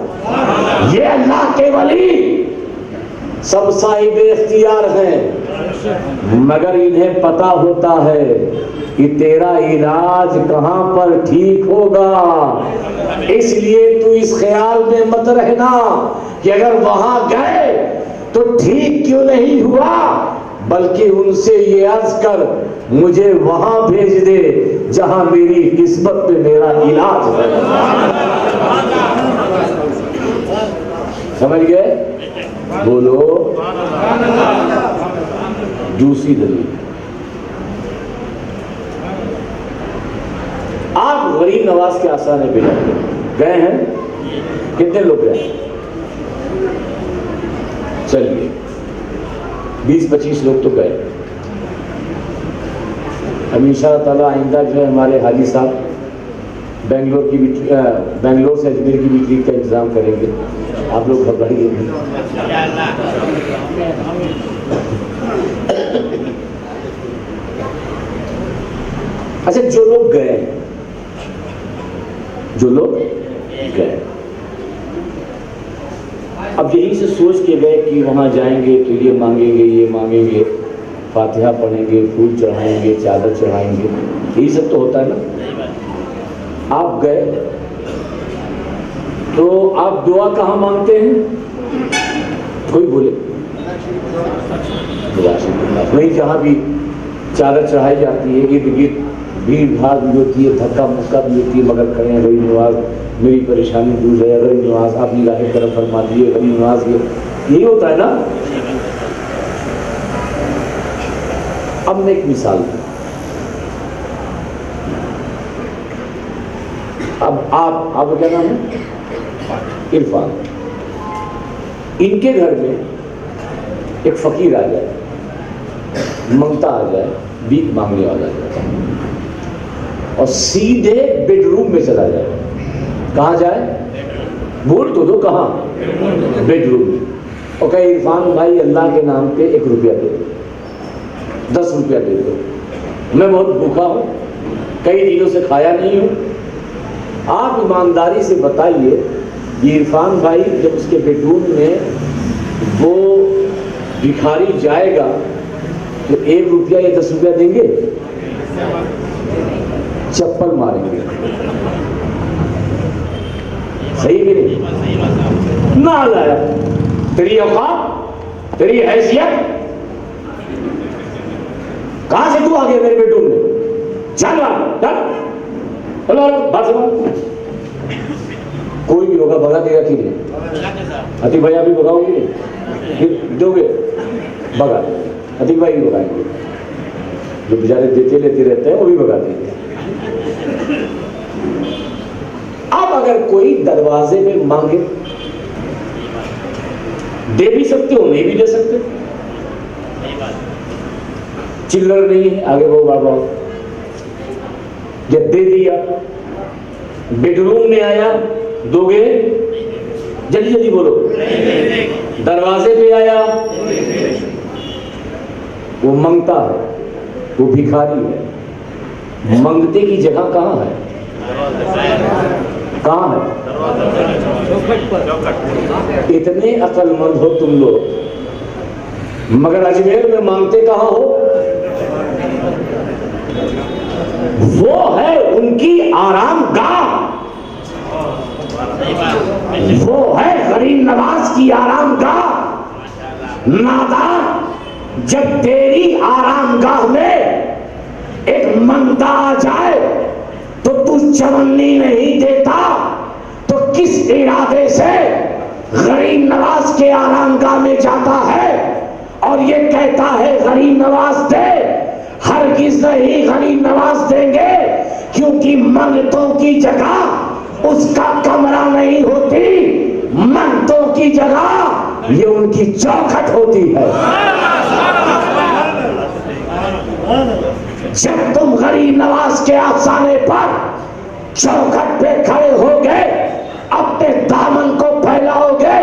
یہ اللہ کے ولی سب صاحب اختیار ہیں مگر انہیں پتا ہوتا ہے کہ تیرا علاج کہاں پر ٹھیک ہوگا. اس لیے تو اس خیال میں مت رہنا کہ اگر وہاں گئے تو ٹھیک کیوں نہیں ہوا، بلکہ ان سے یہ عرض کر مجھے وہاں بھیج دے جہاں میری قسمت پہ میرا علاج ہے. سمجھ گئے؟ بولو. دوسری دلیل، آپ غریب نواز کے آستانے پہ گئے ہیں، کتنے لوگ گئے؟ چلیے 20-25 لوگ تو گئے. اب انشاءاللہ تعالیٰ آئندہ جو ہے ہمارے حاجی صاحب بنگلور سے اجمیر کی میٹنگ کا انتظام کریں گے، آپ لوگ گھبرائیے نہیں. اچھا جو لوگ گئے اب یہیں سے سوچ کے گئے کہ وہاں جائیں گے تو یہ مانگیں گے فاتحہ پڑھیں گے، پھول چڑھائیں گے، چادر چڑھائیں گے، یہی سب تو ہوتا ہے نا. آپ گئے تو آپ دعا کہاں مانگتے ہیں؟ کوئی بولے وہیں جہاں بھی چادر چڑھائی جاتی ہے، ارد گرد بھیڑ بھاڑ بھی ہوتی ہے، دھکا مکا بھی ہوتی ہے، مگر کھڑے ہیں غریب نواز میری پریشانی دور ہے، غریب نواز آپ نگاہ کرم فرما دیے، غریب نواز یہی ہوتا ہے نا. اب میں ایک مثال دوں. اب آپ کیا نام ہے؟ عرفان. ان کے گھر میں ایک فقیر آ جائے، منگتا آ جائے، بھیک مانگنے والا جائے اور سیدھے بیڈ روم میں چلا جائے. کہاں جائے؟ بول تو دو کہاں؟ بیڈ روم میں. اور کہے عرفان بھائی اللہ کے نام پہ 1 روپیہ دے دو، 10 روپیہ دے دو، میں بہت بھوکا ہوں، کئی دنوں سے کھایا نہیں ہوں. آپ ایمانداری سے بتائیے یہ عرفان بھائی جب اس کے بیڈ روم میں وہ بھکاری جائے گا تو 1 روپیہ یا 10 روپیہ دیں گے؟ چپل ماریں گے. صحیح کہ نہیں؟ نہ لایا تیری اوقات، تیری حیثیت، کہاں سے تو آ گیا میرے بیڈ روم میں؟ چل بات کوئی بھی ہوگا بھگا دے گا کہ نہیں؟ عتیق بھائی آپ بھی بھگاؤ گے پھر دو گے؟ بھگا عتیق بھائی بھی بھگائیں گے، جو بیچارے دیتے لیتے رہتے ہیں وہ بھی بھگا دیں گے۔ اب اگر کوئی دروازے میں مانگے، دے بھی سکتے ہو نہیں بھی دے سکتے، چلر نہیں ہے آگے وہ بابا جب دے دیا، بیڈ روم میں آیا دو گے؟ جلدی جلدی بولو، دروازے پہ آیا وہ منگتا ہے، وہ بھکاری ہے، منگتے کی جگہ کہاں ہے؟ کہاں ہے؟ اتنے عقل مند ہو تم لوگ، مگر اجمیر میں مانگتے کہاں ہو؟ وہ ہے ان کی آرام گاہ، وہ ہے غریب نواز کی آرام گاہ۔ نادان، جب تیری آرام گاہ میں ایک منگتا آ جائے تو تو چمنی نہیں دیتا تو کس ارادے سے غریب نواز کے آرام گاہ میں جاتا ہے اور یہ کہتا ہے غریب نواز دے؟ ہرگز نہیں غریب نواز دیں گے، کیونکہ منگتوں کی جگہ اس کا کمرہ نہیں ہوتی، منگتوں کی جگہ یہ ان کی چوکھٹ ہوتی ہے۔ جب تم غریب نواز کے آستانے پر چوکھٹ پہ کھڑے ہو گئے، اپنے دامن کو پھیلاؤ گے،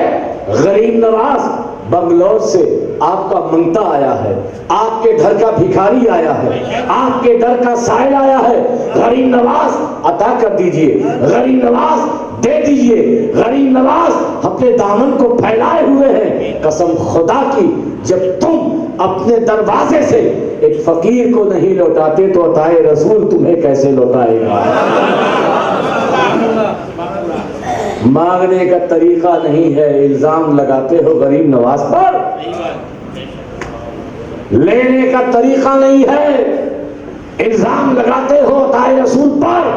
غریب نواز بنگلور سے آپ کا منگتا آیا ہے، آپ کے گھر کا بھکاری آیا ہے، آپ کے گھر کا سائل آیا ہے، غریب نواز عطا کر دیجئے، غریب نواز دے دیجئے، غریب نواز اپنے دامن کو پھیلائے ہوئے ہیں۔ قسم خدا کی جب تم اپنے دروازے سے ایک فقیر کو نہیں لوٹاتے تو عطائے رسول تمہیں کیسے لوٹائے گا؟ مانگنے کا طریقہ نہیں ہے، الزام لگاتے ہو غریب نواز پر، لینے کا طریقہ نہیں ہے، الزام لگاتے ہو عطائے رسول پر۔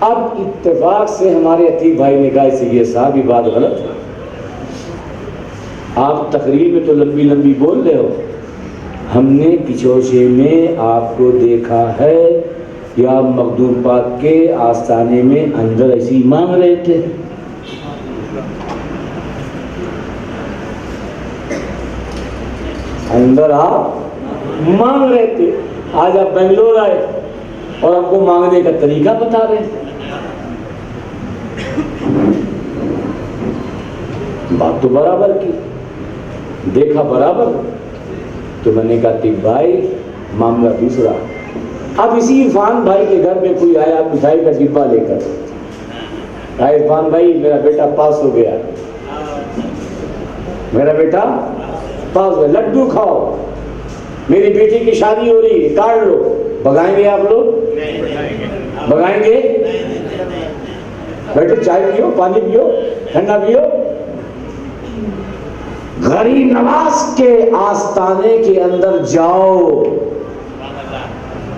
اب اتفاق سے ہمارے عتیق بھائی نے کہا اسے یہ صاحب یہ بات غلط ہے، آپ تقریر میں تو لمبی لمبی بول رہے ہو، ہم نے کچوشے میں آپ کو دیکھا ہے یا مخدوم پاک کے آستانے میں اندر ایسی مانگ رہے تھے؟ اندر آپ مانگ رہے تھے، آج آپ بنگلور آئے اور ہم کو مانگنے کا طریقہ بتا رہے ہیں۔ بات تو برابر کی، دیکھا برابر، تو میں نے کہا کہ بھائی معاملہ دوسرا۔ اب اسی عرفان بھائی کے گھر میں کوئی آیا مٹھائی کا ڈبہ لے کر، کہا عرفان بھائی میرا بیٹا پاس ہو گیا، میرا بیٹا پاس ہو گیا، لڈو کھاؤ، میری بیٹی کی شادی ہو رہی ہے، کاٹ لو۔ بگائیں گے آپ لوگ؟ بگائیں گے؟ بیٹھو چائے پیو، پانی پیو، ٹھنڈا پیو۔ غریب نواز کے آستانے کے اندر جاؤ،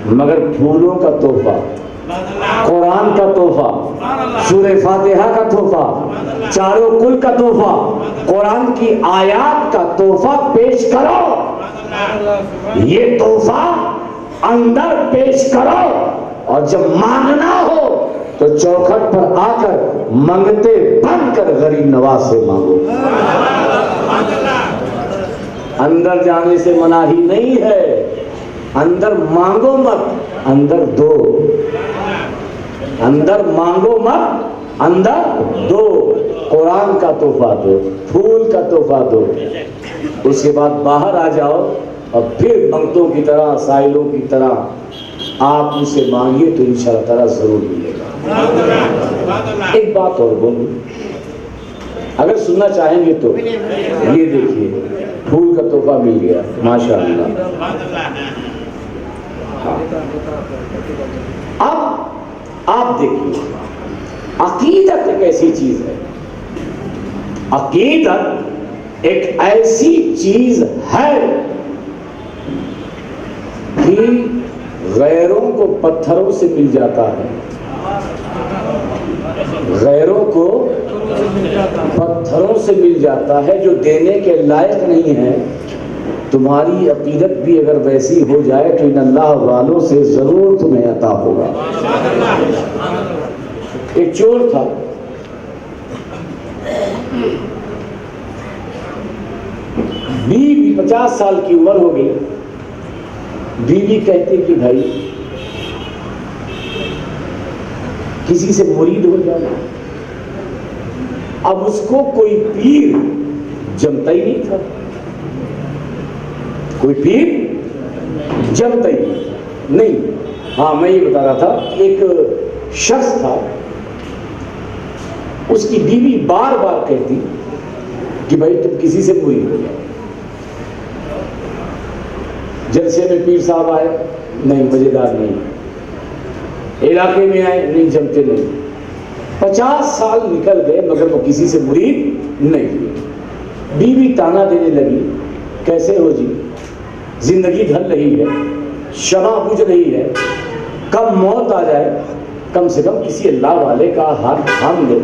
مگر پھولوں کا تحفہ، قرآن کا تحفہ، سورہ فاتحہ کا تحفہ، چاروں کل کا تحفہ، قرآن کی آیات کا تحفہ پیش کرو، یہ تحفہ اندر پیش کرو، اور جب مانگنا ہو تو چوکھٹ پر آ کر منگتے بن کر غریب نواز سے مانگو۔ اندر جانے سے مناہی نہیں ہے، اندر مانگو مت، اندر دو، اندر مانگو مت، اندر دو، قرآن کا تحفہ دو، پھول کا تحفہ دو، اس کے بعد باہر آ جاؤ اور پھر منگتوں کی طرح، سائلوں کی طرح آپ ان سے مانگیے تو انشاءاللہ تعالیٰ ضرور ملے گا۔ ایک بات اور بولوں، اگر سننا چاہیں گے تو یہ دیکھیے، پھول کا تحفہ مل گیا ماشاءاللہ۔ اب آپ دیکھیے، عقیدت ایک ایسی چیز ہے، عقیدت ایک ایسی چیز ہے کہ غیروں کو پتھروں سے مل جاتا ہے، غیروں کو پتھروں سے مل جاتا ہے جو دینے کے لائق نہیں ہے. تمہاری عقیدت بھی اگر ویسی ہو جائے تو ان اللہ والوں سے ضرور تمہیں عطا ہوگا. ایک چور تھا, بیوی 50 سال کی عمر ہو گئی. بیوی کہتی کہ بھائی کسی سے مرید ہو جانا. اب اس کو کوئی پیر جمتا ہی نہیں تھا, کوئی پیر جمتا ہی نہیں. ہاں میں یہ بتا رہا تھا کہ ایک شخص تھا, اس کی بیوی بار بار کہتی کہ بھائی تم کسی سے مرید ہو جاؤ. جلسے میں پیر صاحب آئے, نہیں مزیدار نہیں. علاقے میں آئے, نہیں جمتے نہیں. 50 سال نکل گئے مگر وہ کسی سے مرید نہیں ہوئی. بیوی تانا دینے لگی, کیسے ہو جی, زندگی ڈھل رہی ہے, شمع بجھ رہی ہے, کب موت آ جائے, کم سے کم کسی اللہ والے کا ہاتھ تھام لو.